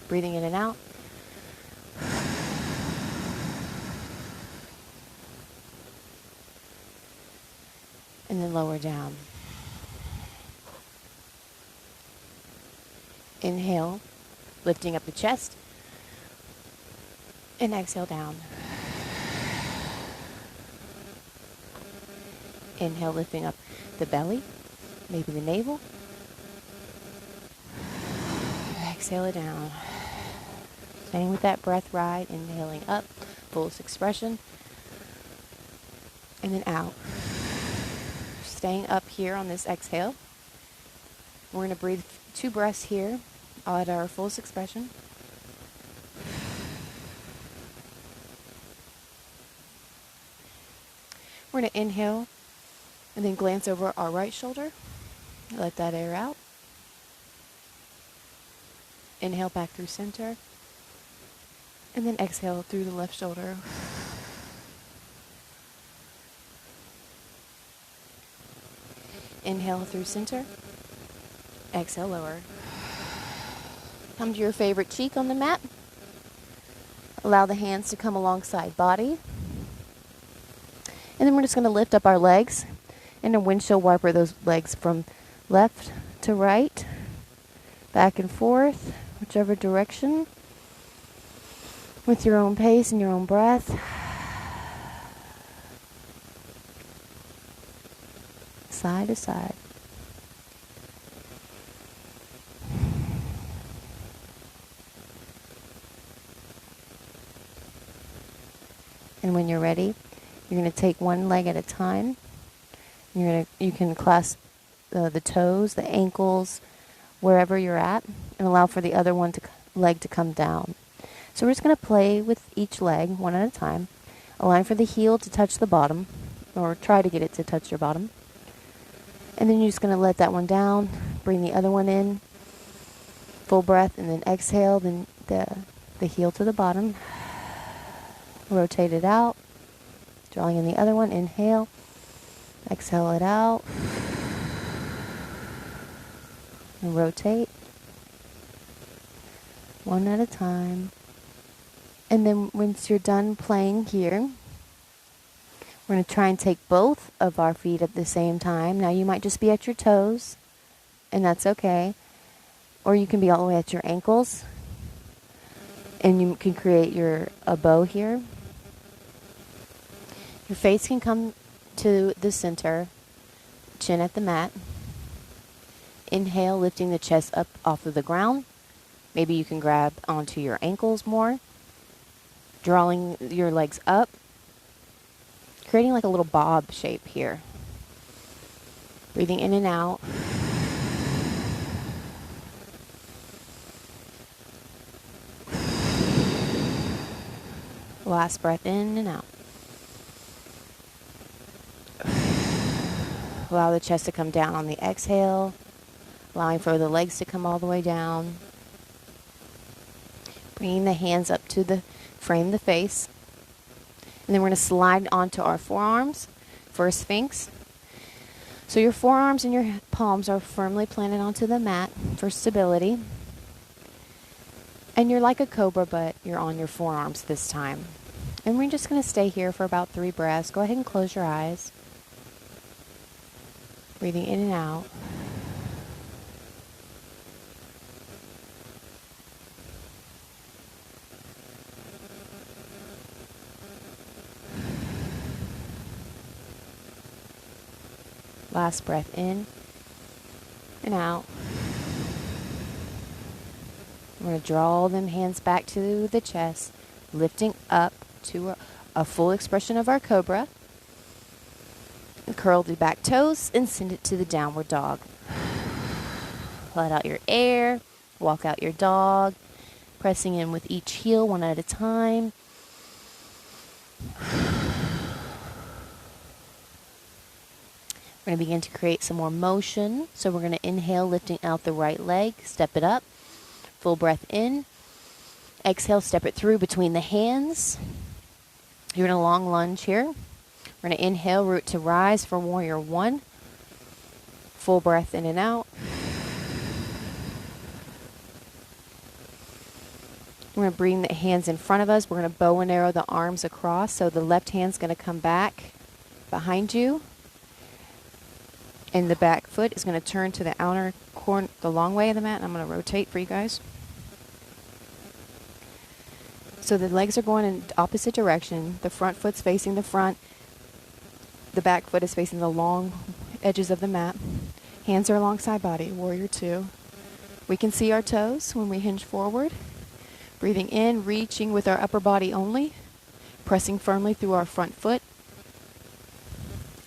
Speaker 1: Breathing in and out. And then lower down. Inhale, lifting up the chest. And exhale down. Inhale, lifting up the belly, maybe the navel. Exhale it down. Staying with that breath ride, inhaling up, fullest expression. And then out. Staying up here on this exhale. We're going to breathe 2 breaths here at our fullest expression. We're going to inhale and then glance over our right shoulder. Let that air out. Inhale back through center. And then exhale through the left shoulder. Inhale through center. Exhale lower. Come to your favorite cheek on the mat. Allow the hands to come alongside body. And then we're just going to lift up our legs and a windshield wiper those legs from left to right, back and forth, whichever direction, with your own pace and your own breath. Side to side. And when you're ready, you're going to take one leg at a time. You can clasp the toes, the ankles, wherever you're at, and allow for the other leg to come down. So we're just going to play with each leg one at a time, allowing for the heel to touch the bottom, or try to get it to touch your bottom. And then you're just going to let that one down, bring the other one in, full breath, and then exhale, then the heel to the bottom. Rotate it out, drawing in the other one, inhale, exhale it out, and rotate, one at a time. And then once you're done playing here, we're going to try and take both of our feet at the same time. Now you might just be at your toes, and that's okay. Or you can be all the way at your ankles, and you can create a bow here. Your face can come to the center, chin at the mat. Inhale, lifting the chest up off of the ground. Maybe you can grab onto your ankles more, drawing your legs up, creating like a little bob shape here. Breathing in and out. Last breath in and out. Allow the chest to come down on the exhale, allowing for the legs to come all the way down. Bringing the hands up to frame the face. And then we're going to slide onto our forearms for a Sphinx. So your forearms and your palms are firmly planted onto the mat for stability. And you're like a cobra, but you're on your forearms this time. And we're just going to stay here for about 3 breaths. Go ahead and close your eyes. Breathing in and out. Last breath in and out. We're going to draw them hands back to the chest, lifting up to a full expression of our cobra. Curl the back toes and send it to the downward dog. Let out your air. Walk out your dog. Pressing in with each heel one at a time. We're going to begin to create some more motion. So we're going to inhale, lifting out the right leg. Step it up. Full breath in. Exhale, step it through between the hands. You're in a long lunge here. We're going to inhale, root to rise for warrior 1. Full breath in and out. We're going to bring the hands in front of us. We're going to bow and arrow the arms across. So the left hand's going to come back behind you. And the back foot is going to turn to the outer corner, the long way of the mat. And I'm going to rotate for you guys. So the legs are going in opposite direction. The front foot's facing the front. The back foot is facing the long edges of the mat. Hands are alongside body, warrior 2. We can see our toes when we hinge forward. Breathing in, reaching with our upper body only. Pressing firmly through our front foot.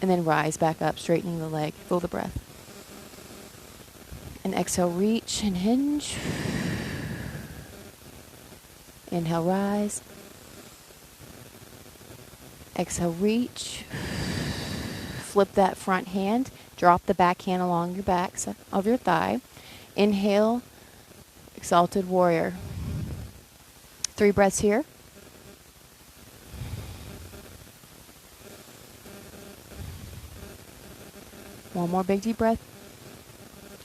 Speaker 1: And then rise back up, straightening the leg. Feel the breath. And exhale, reach and hinge. Inhale, rise. Exhale, reach. Flip that front hand. Drop the back hand along your back of your thigh. Inhale, exalted warrior. 3 breaths here. One more big deep breath.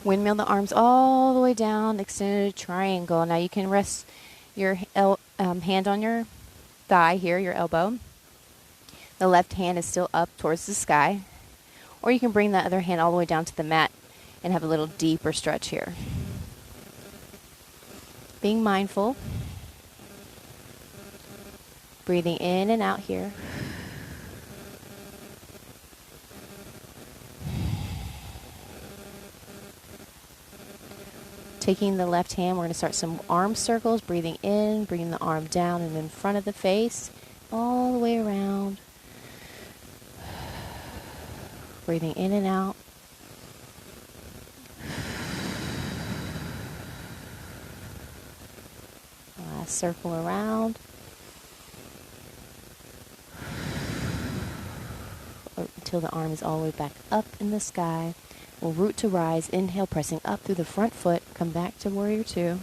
Speaker 1: Windmill the arms all the way down, extended triangle. Now you can rest your hand on your thigh here, your elbow. The left hand is still up towards the sky. Or you can bring the other hand all the way down to the mat and have a little deeper stretch here. Being mindful. Breathing in and out here. Taking the left hand, we're going to start some arm circles. Breathing in, bringing the arm down and in front of the face, all the way around. Breathing in and out. Last circle around. Until the arm is all the way back up in the sky. We'll root to rise. Inhale, pressing up through the front foot. Come back to warrior two.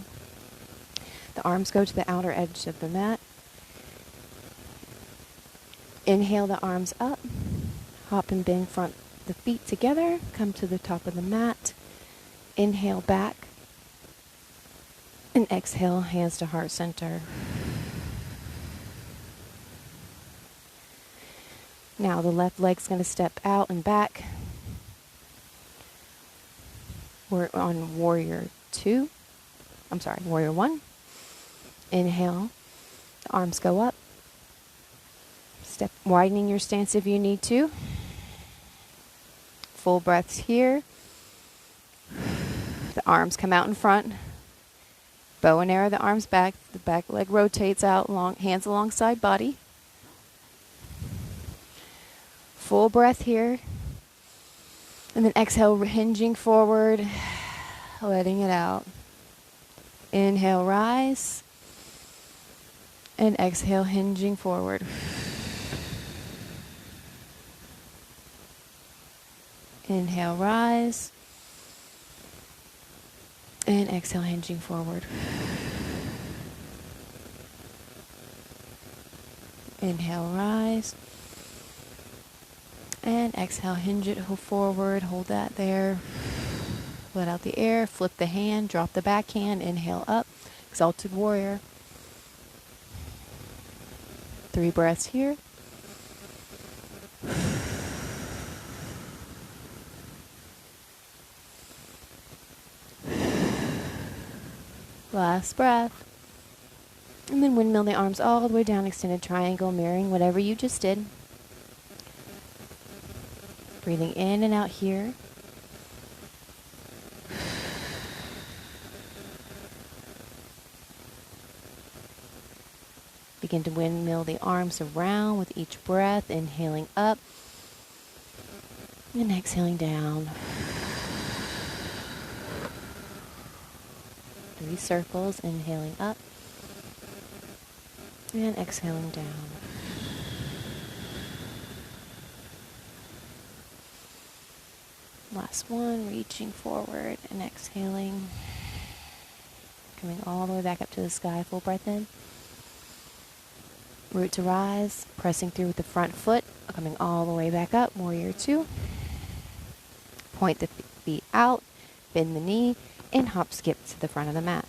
Speaker 1: The arms go to the outer edge of the mat. Inhale the arms up. Hop and bend front the feet together. Come to the top of the mat. Inhale back. And exhale, hands to heart center. Now the left leg's going to step out and back. We're on warrior one. Inhale, the arms go up. Step, widening your stance if you need to. Full breaths here. The arms come out in front. Bow and arrow the arms back. The back leg rotates out, hands alongside body. Full breath here. And then exhale, hinging forward, letting it out. Inhale, rise. And exhale, hinging forward. Inhale, rise. And exhale, hinging forward. Inhale, rise. And exhale, hinge it forward. Hold that there. Let out the air. Flip the hand. Drop the backhand. Inhale up. Exalted warrior. 3 breaths here. Last breath. And then windmill the arms all the way down, extended triangle, mirroring whatever you just did. Breathing in and out here. Begin to windmill the arms around with each breath, inhaling up and exhaling down. 3 circles, inhaling up and exhaling down. Last one, reaching forward and exhaling. Coming all the way back up to the sky, full breath in. Root to rise, pressing through with the front foot, coming all the way back up, warrior two. Point the feet out, bend the knee, and hop skip to the front of the mat.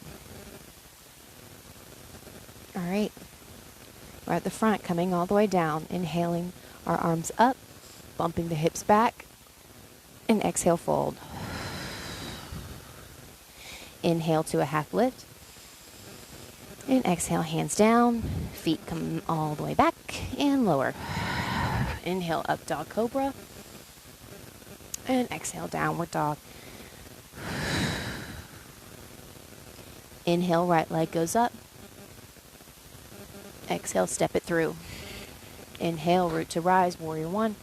Speaker 1: All right, we're at the front, coming all the way down, inhaling our arms up, bumping the hips back, and exhale, fold. Inhale to a half lift, and exhale, hands down, feet come all the way back, and lower. Inhale, up dog cobra, and exhale, downward dog. Inhale, right leg goes up. Exhale, step it through. Inhale, root to rise, warrior one.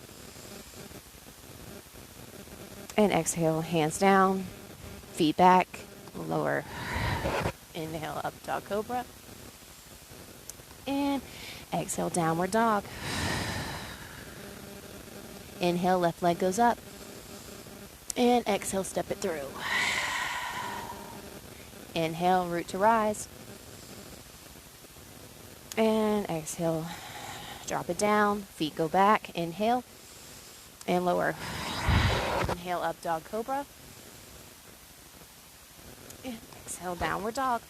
Speaker 1: And exhale, hands down, feet back, lower. Inhale, up dog cobra. And exhale, downward dog. Inhale, left leg goes up. And exhale, step it through. Inhale, root to rise. And exhale, drop it down. Feet go back. Inhale and lower. Inhale, up dog cobra. And exhale, downward dog.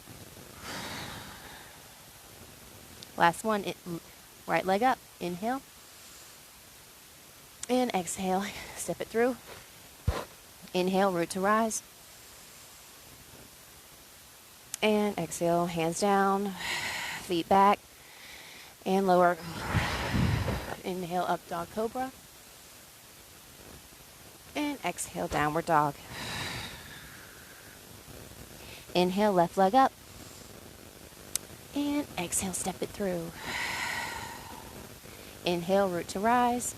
Speaker 1: Last one, right leg up. Inhale. And exhale, step it through. Inhale, root to rise. And exhale, hands down, feet back, and lower. Inhale, up dog cobra. And exhale, downward dog. Inhale, left leg up. And exhale, step it through. Inhale, root to rise.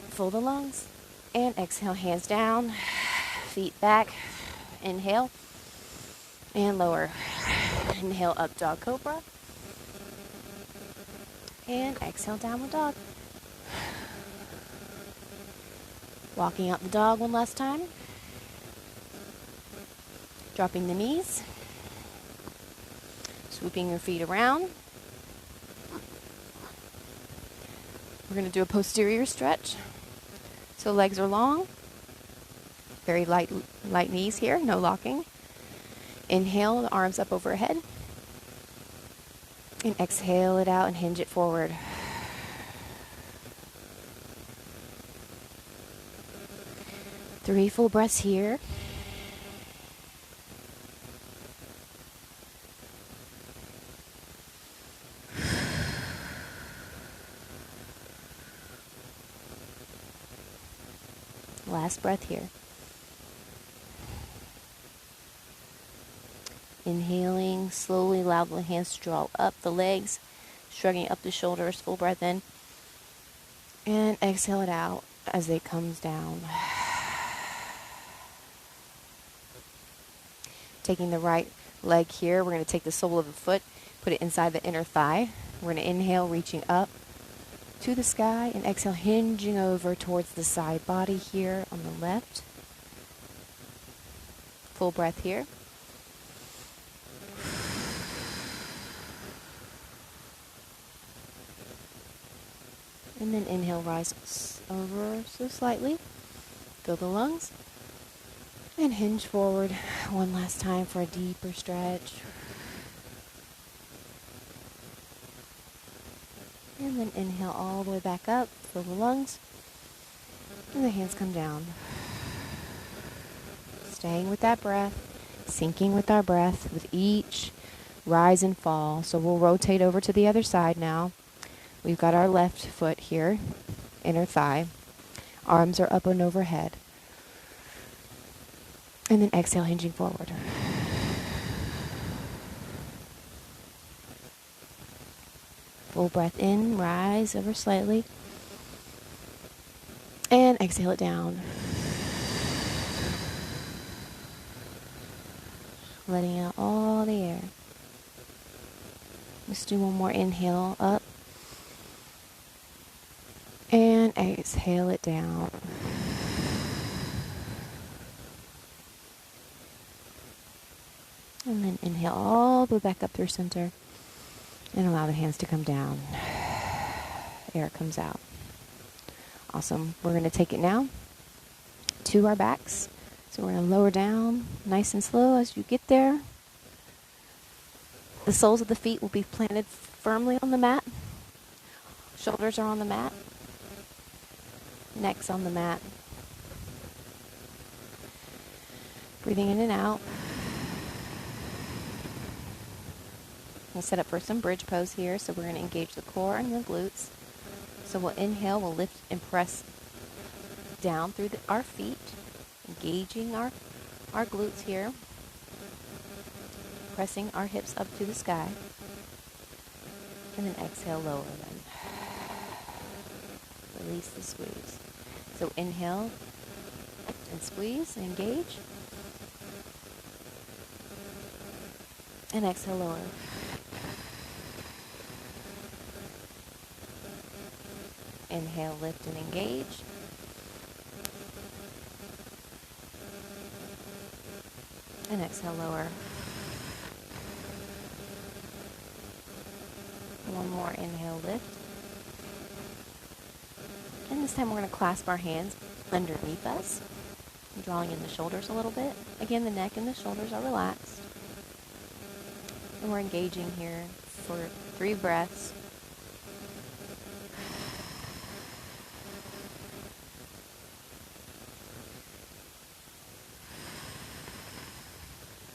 Speaker 1: Full the lungs. And exhale, hands down, feet back. Inhale. And lower. Inhale up, dog cobra. And exhale, downward dog. Walking out the dog one last time. Dropping the knees. Swooping your feet around. We're going to do a posterior stretch. So legs are long. Very light knees here, no locking. Inhale, the arms up overhead. And exhale it out and hinge it forward. Three full breaths here. Last breath here. Inhaling, slowly allow the hands to draw up the legs, shrugging up the shoulders, full breath in. And exhale it out as it comes down. Taking the right leg here, we're going to take the sole of the foot, put it inside the inner thigh. We're going to inhale, reaching up to the sky, and exhale, hinging over towards the side body here on the left. Full breath here. And then inhale, rise over so slightly. Fill the lungs. And hinge forward one last time for a deeper stretch. And then inhale all the way back up. Fill the lungs. And the hands come down. Staying with that breath. Syncing with our breath with each rise and fall. So we'll rotate over to the other side now. We've got our left foot here, inner thigh. Arms are up and overhead. And then exhale, hinging forward. Full breath in, rise over slightly. And exhale it down. Letting out all the air. Let's do one more inhale up. And exhale it down. And then inhale all the way back up through center. And allow the hands to come down. Air comes out. Awesome. We're going to take it now to our backs. So we're going to lower down nice and slow as you get there. The soles of the feet will be planted firmly on the mat. Shoulders are on the mat. Neck's on the mat. Breathing in and out. We'll set up for some bridge pose here. So we're going to engage the core and the glutes. So we'll inhale, we'll lift and press down through our feet, engaging our glutes here. Pressing our hips up to the sky. And then exhale, lower them. Release the squeeze. So inhale and squeeze, engage. And exhale, lower. Inhale, lift and engage. And exhale, lower. One more inhale, lift. And this time we're going to clasp our hands underneath us, drawing in the shoulders a little bit. Again, the neck and the shoulders are relaxed. And we're engaging here for 3 breaths.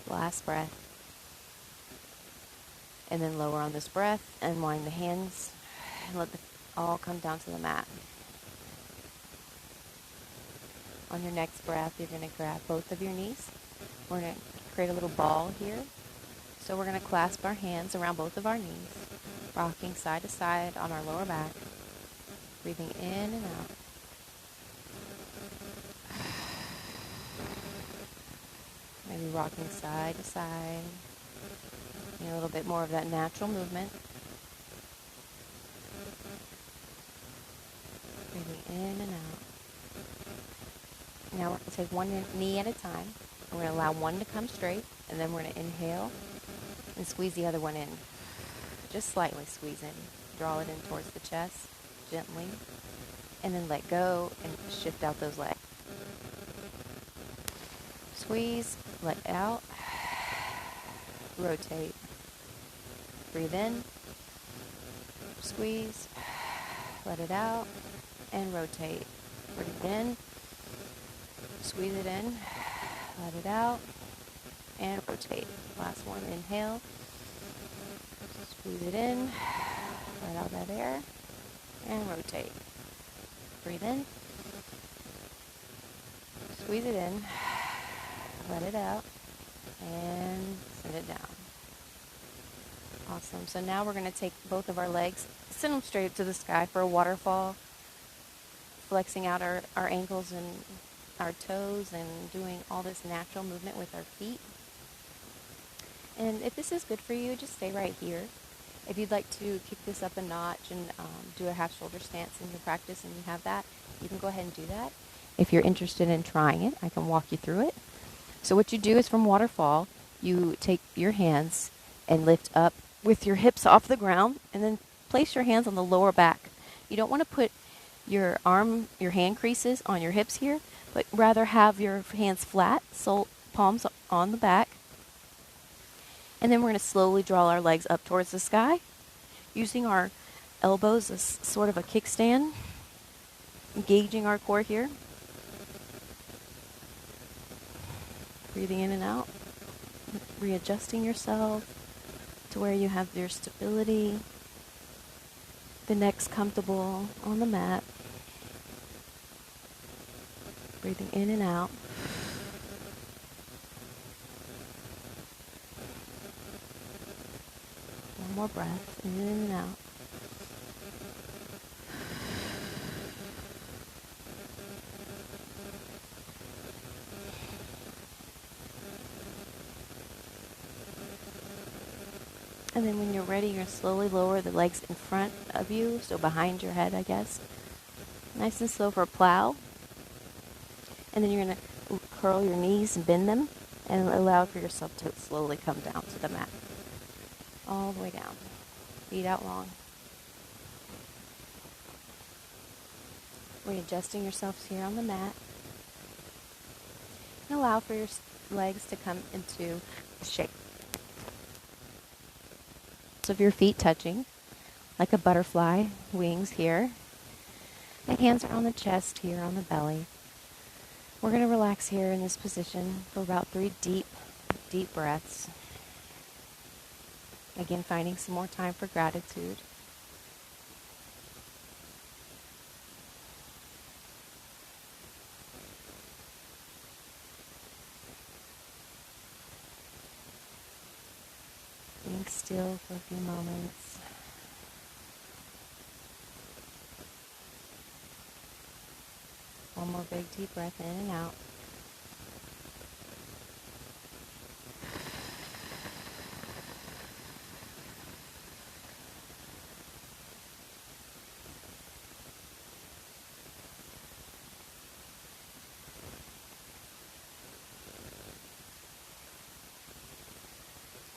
Speaker 1: Last breath. And then lower on this breath, unwind the hands, and let it all come down to the mat. On your next breath, you're going to grab both of your knees. We're going to create a little ball here. So we're going to clasp our hands around both of our knees, rocking side to side on our lower back, breathing in and out. Maybe rocking side to side. A little bit more of that natural movement. Breathing in and out. Now we're going to take one knee at a time. We're going to allow one to come straight, and then we're going to inhale and squeeze the other one in. Just slightly squeeze in. Draw it in towards the chest, gently, and then let go and shift out those legs. Squeeze, let out, rotate. Breathe in, squeeze, let it out, and rotate. Breathe in, squeeze it in, let it out, and rotate. Last one, inhale, squeeze it in, let out that air, and rotate. Breathe in, squeeze it in, let it out, and send it down. Awesome. So now we're going to take both of our legs, send them straight to the sky for a waterfall, flexing out our ankles and our toes and doing all this natural movement with our feet. And if this is good for you, just stay right here. If you'd like to kick this up a notch and do a half shoulder stance in your practice and you have that, you can go ahead and do that. If you're interested in trying it, I can walk you through it. So what you do is from waterfall, you take your hands and lift up with your hips off the ground and then place your hands on the lower back. You don't want to put your hand creases on your hips here, but rather have your hands flat, so palms on the back. And then we're going to slowly draw our legs up towards the sky, using our elbows as sort of a kickstand, engaging our core here. Breathing in and out, readjusting yourself to where you have your stability, the neck's comfortable on the mat. Breathing in and out. One more breath, in and out. And then when you're ready, you're going to slowly lower the legs in front of you, so behind your head, I guess. Nice and slow for a plow. And then you're going to curl your knees and bend them and allow for yourself to slowly come down to the mat. All the way down. Feet out long. Readjusting yourselves here on the mat. And allow for your legs to come into shape. Of your feet touching like a butterfly wings here. The hands are on the chest here on the belly. We're going to relax here in this position for about 3 deep breaths. Again, finding some more time for gratitude. Being still for a few moments. One more big deep breath in and out.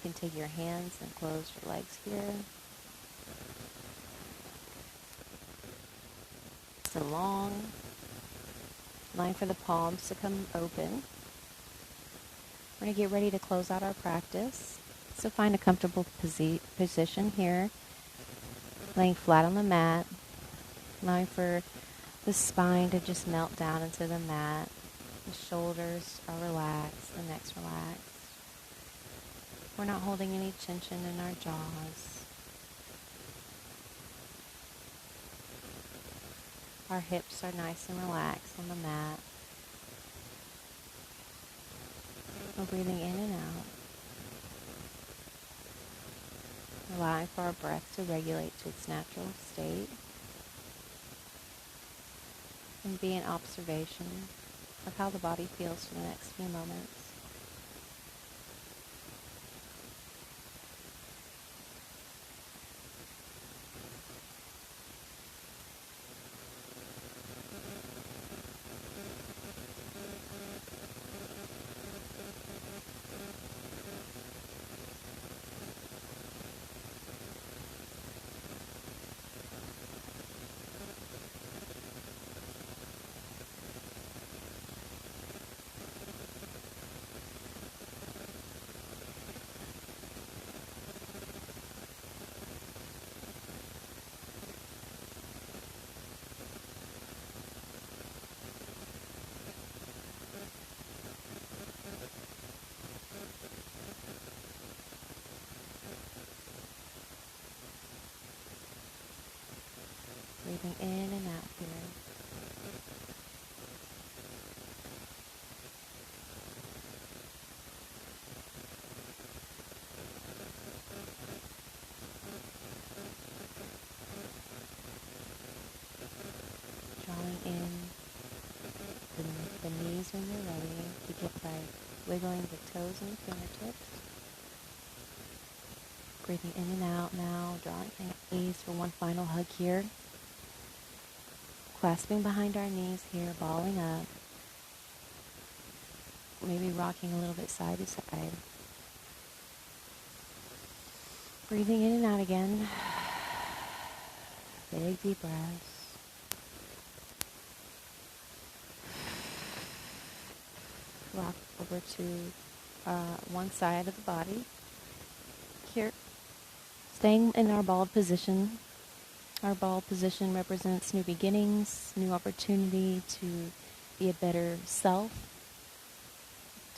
Speaker 1: You can take your hands and close your legs here. Nice and long. Line for the palms to come open. We're going to get ready to close out our practice. So find a comfortable position here. Laying flat on the mat. Allowing for the spine to just melt down into the mat. The shoulders are relaxed. The neck's relaxed. We're not holding any tension in our jaws. Our hips are nice and relaxed on the mat. We're breathing in and out. Allowing for our breath to regulate to its natural state. And be in observation of how the body feels for the next few moments. Breathing in and out here. Drawing in the knees when you're ready. Begin by wiggling the toes and the fingertips. Breathing in and out now, drawing the knees for one final hug here. Clasping behind our knees here, balling up. Maybe rocking a little bit side to side. Breathing in and out again. Big deep breaths. Rock over to one side of the body. Here, staying in our bald position. Our bald position represents new beginnings, new opportunity to be a better self,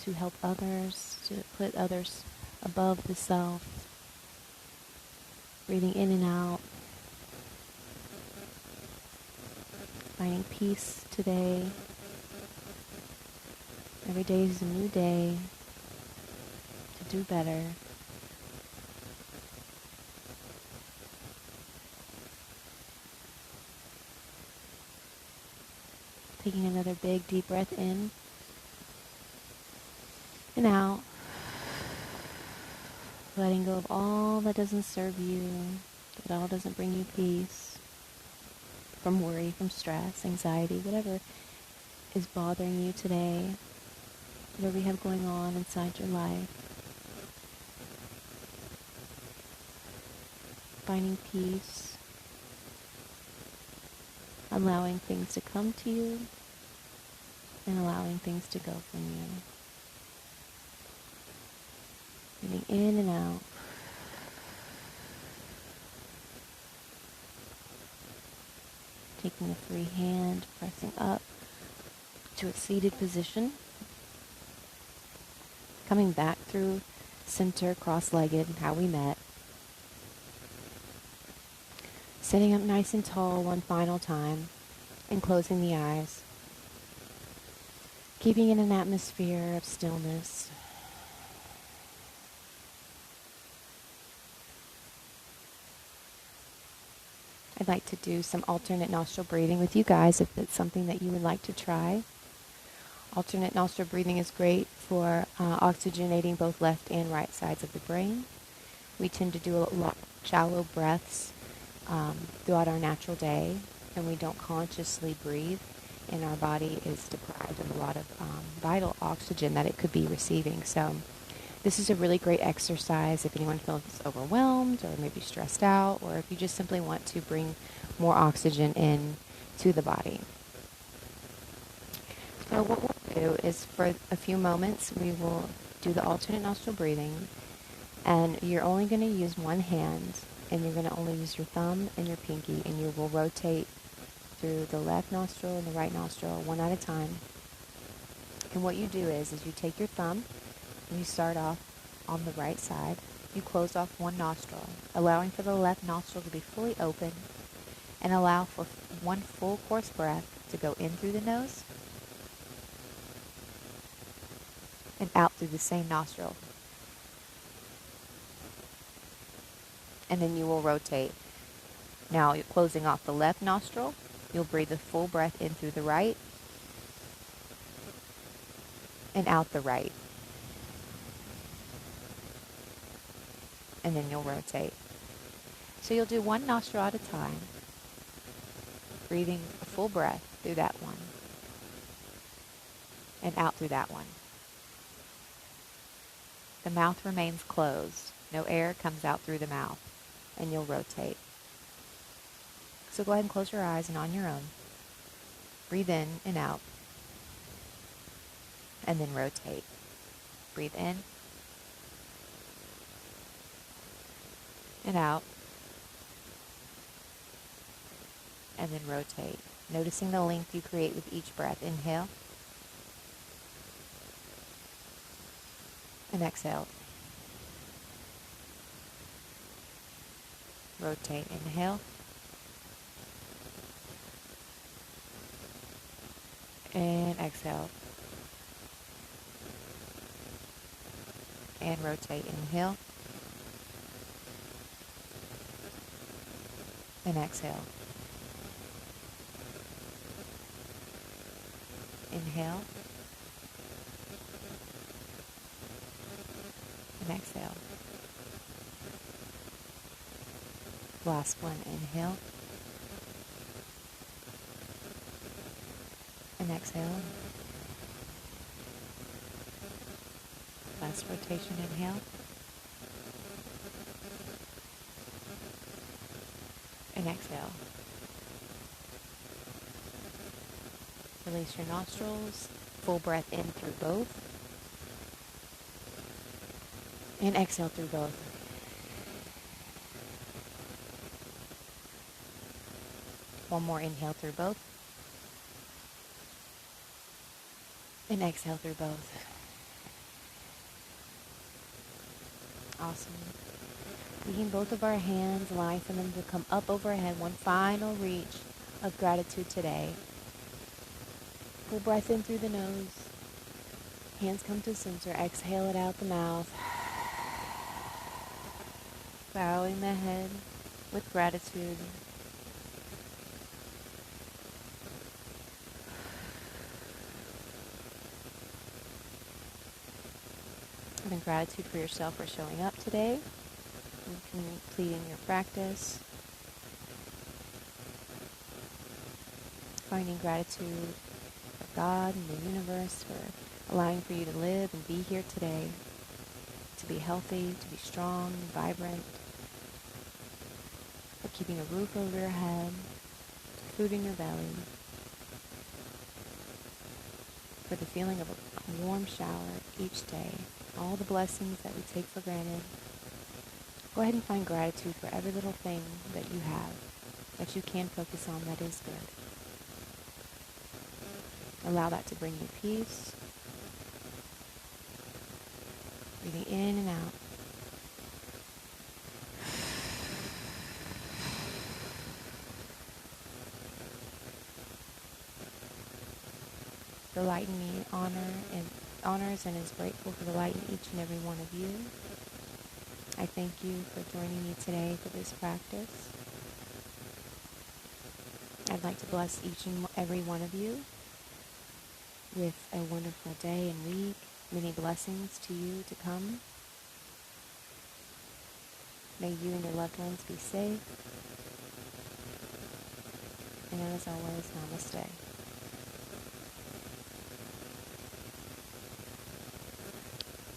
Speaker 1: to help others, to put others above the self. Breathing in and out. Finding peace today. Every day is a new day to do better. Taking another big deep breath in and out. Letting go of all that doesn't serve you, that all doesn't bring you peace. From worry, from stress, anxiety, whatever is bothering you today. Whatever you have going on inside your life. Finding peace. Allowing things to come to you. And allowing things to go from you. Breathing in and out. Taking the free hand, pressing up to a seated position. Coming back through center, cross-legged, how we met. Sitting up nice and tall one final time and closing the eyes. Keeping in an atmosphere of stillness. I'd like to do some alternate nostril breathing with you guys if it's something that you would like to try. Alternate nostril breathing is great for oxygenating both left and right sides of the brain. We tend to do a lot of shallow breaths throughout our natural day, and we don't consciously breathe, and our body is deprived of a lot of vital oxygen that it could be receiving. So this is a really great exercise if anyone feels overwhelmed or maybe stressed out, or if you just simply want to bring more oxygen in to the body. So what we'll do is for a few moments we will do the alternate nostril breathing, and you're only going to use one hand, and you're going to only use your thumb and your pinky, and you will rotate through the left nostril and the right nostril one at a time. And what you do is you take your thumb and you start off on the right side. You close off one nostril, allowing for the left nostril to be fully open, and allow for one full course breath to go in through the nose and out through the same nostril. And then you will rotate. Now you're closing off the left nostril. You'll breathe a full breath in through the right and out the right. And then you'll rotate. So you'll do one nostril at a time, breathing a full breath through that one and out through that one. The mouth remains closed. No air comes out through the mouth, and you'll rotate. So go ahead and close your eyes, and on your own, breathe in and out, and then rotate. Breathe in and out, and then rotate. Noticing the length you create with each breath. Inhale and exhale. Rotate. Inhale And exhale. And rotate. Inhale. And exhale. Inhale. And exhale. Last one. Inhale. And exhale. Last rotation. Inhale. And exhale. Release your nostrils. Full breath in through both. And exhale through both. One more inhale through both. And exhale through both. Awesome. Taking both of our hands, allowing for them to come up overhead. One final reach of gratitude today. Full breath in through the nose. Hands come to center. Exhale it out the mouth. Bowing the head with gratitude. Having gratitude for yourself for showing up today and completing your practice. Finding gratitude for God and the universe for allowing for you to live and be here today. To be healthy, to be strong, vibrant. For keeping a roof over your head, food in your belly. For the feeling of a warm shower each day. All the blessings that we take for granted. Go ahead and find gratitude for every little thing that you have, that you can focus on that is good. Allow that to bring you peace. Breathing in and out. The light in me honors and is grateful for the light in each and every one of you. I thank you for joining me today for this practice. I'd like to bless each and every one of you with a wonderful day and week. Many blessings to you to come. May you and your loved ones be safe. And as always, namaste.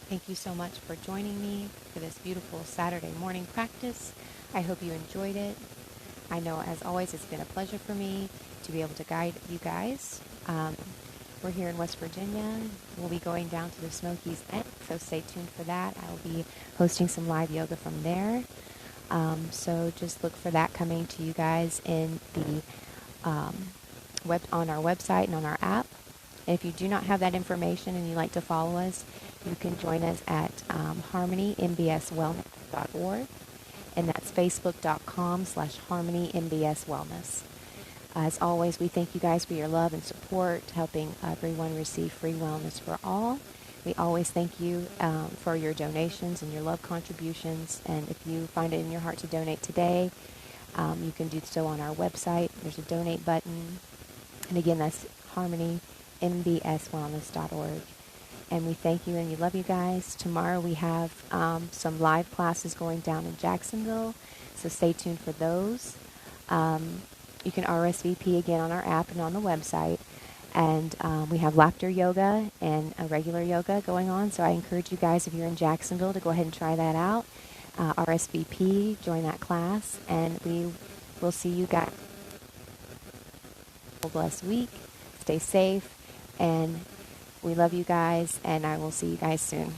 Speaker 1: Thank you so much for joining me for this beautiful Saturday morning practice. I hope you enjoyed it. I know, as always, it's been a pleasure for me to be able to guide you guys. We're here in West Virginia. We'll be going down to the Smokies next, so stay tuned for that. I will be hosting some live yoga from there. So just look for that coming to you guys in the on our website and on our app. And if you do not have that information and you'd like to follow us, you can join us at harmonymbswellness.org, and that's facebook.com/harmonymbswellness. As always, we thank you guys for your love and support, helping everyone receive free wellness for all. We always thank you for your donations and your love contributions. And if you find it in your heart to donate today, you can do so on our website. There's a donate button. And again, that's harmonymbswellness.org. And we thank you and we love you guys. Tomorrow we have some live classes going down in Jacksonville, so stay tuned for those. You can RSVP again on our app and on the website. And we have laughter yoga and a regular yoga going on, so I encourage you guys, if you're in Jacksonville, to go ahead and try that out. RSVP, join that class, and we will see you guys. Have a blessed week. Stay safe, and we love you guys, and I will see you guys soon.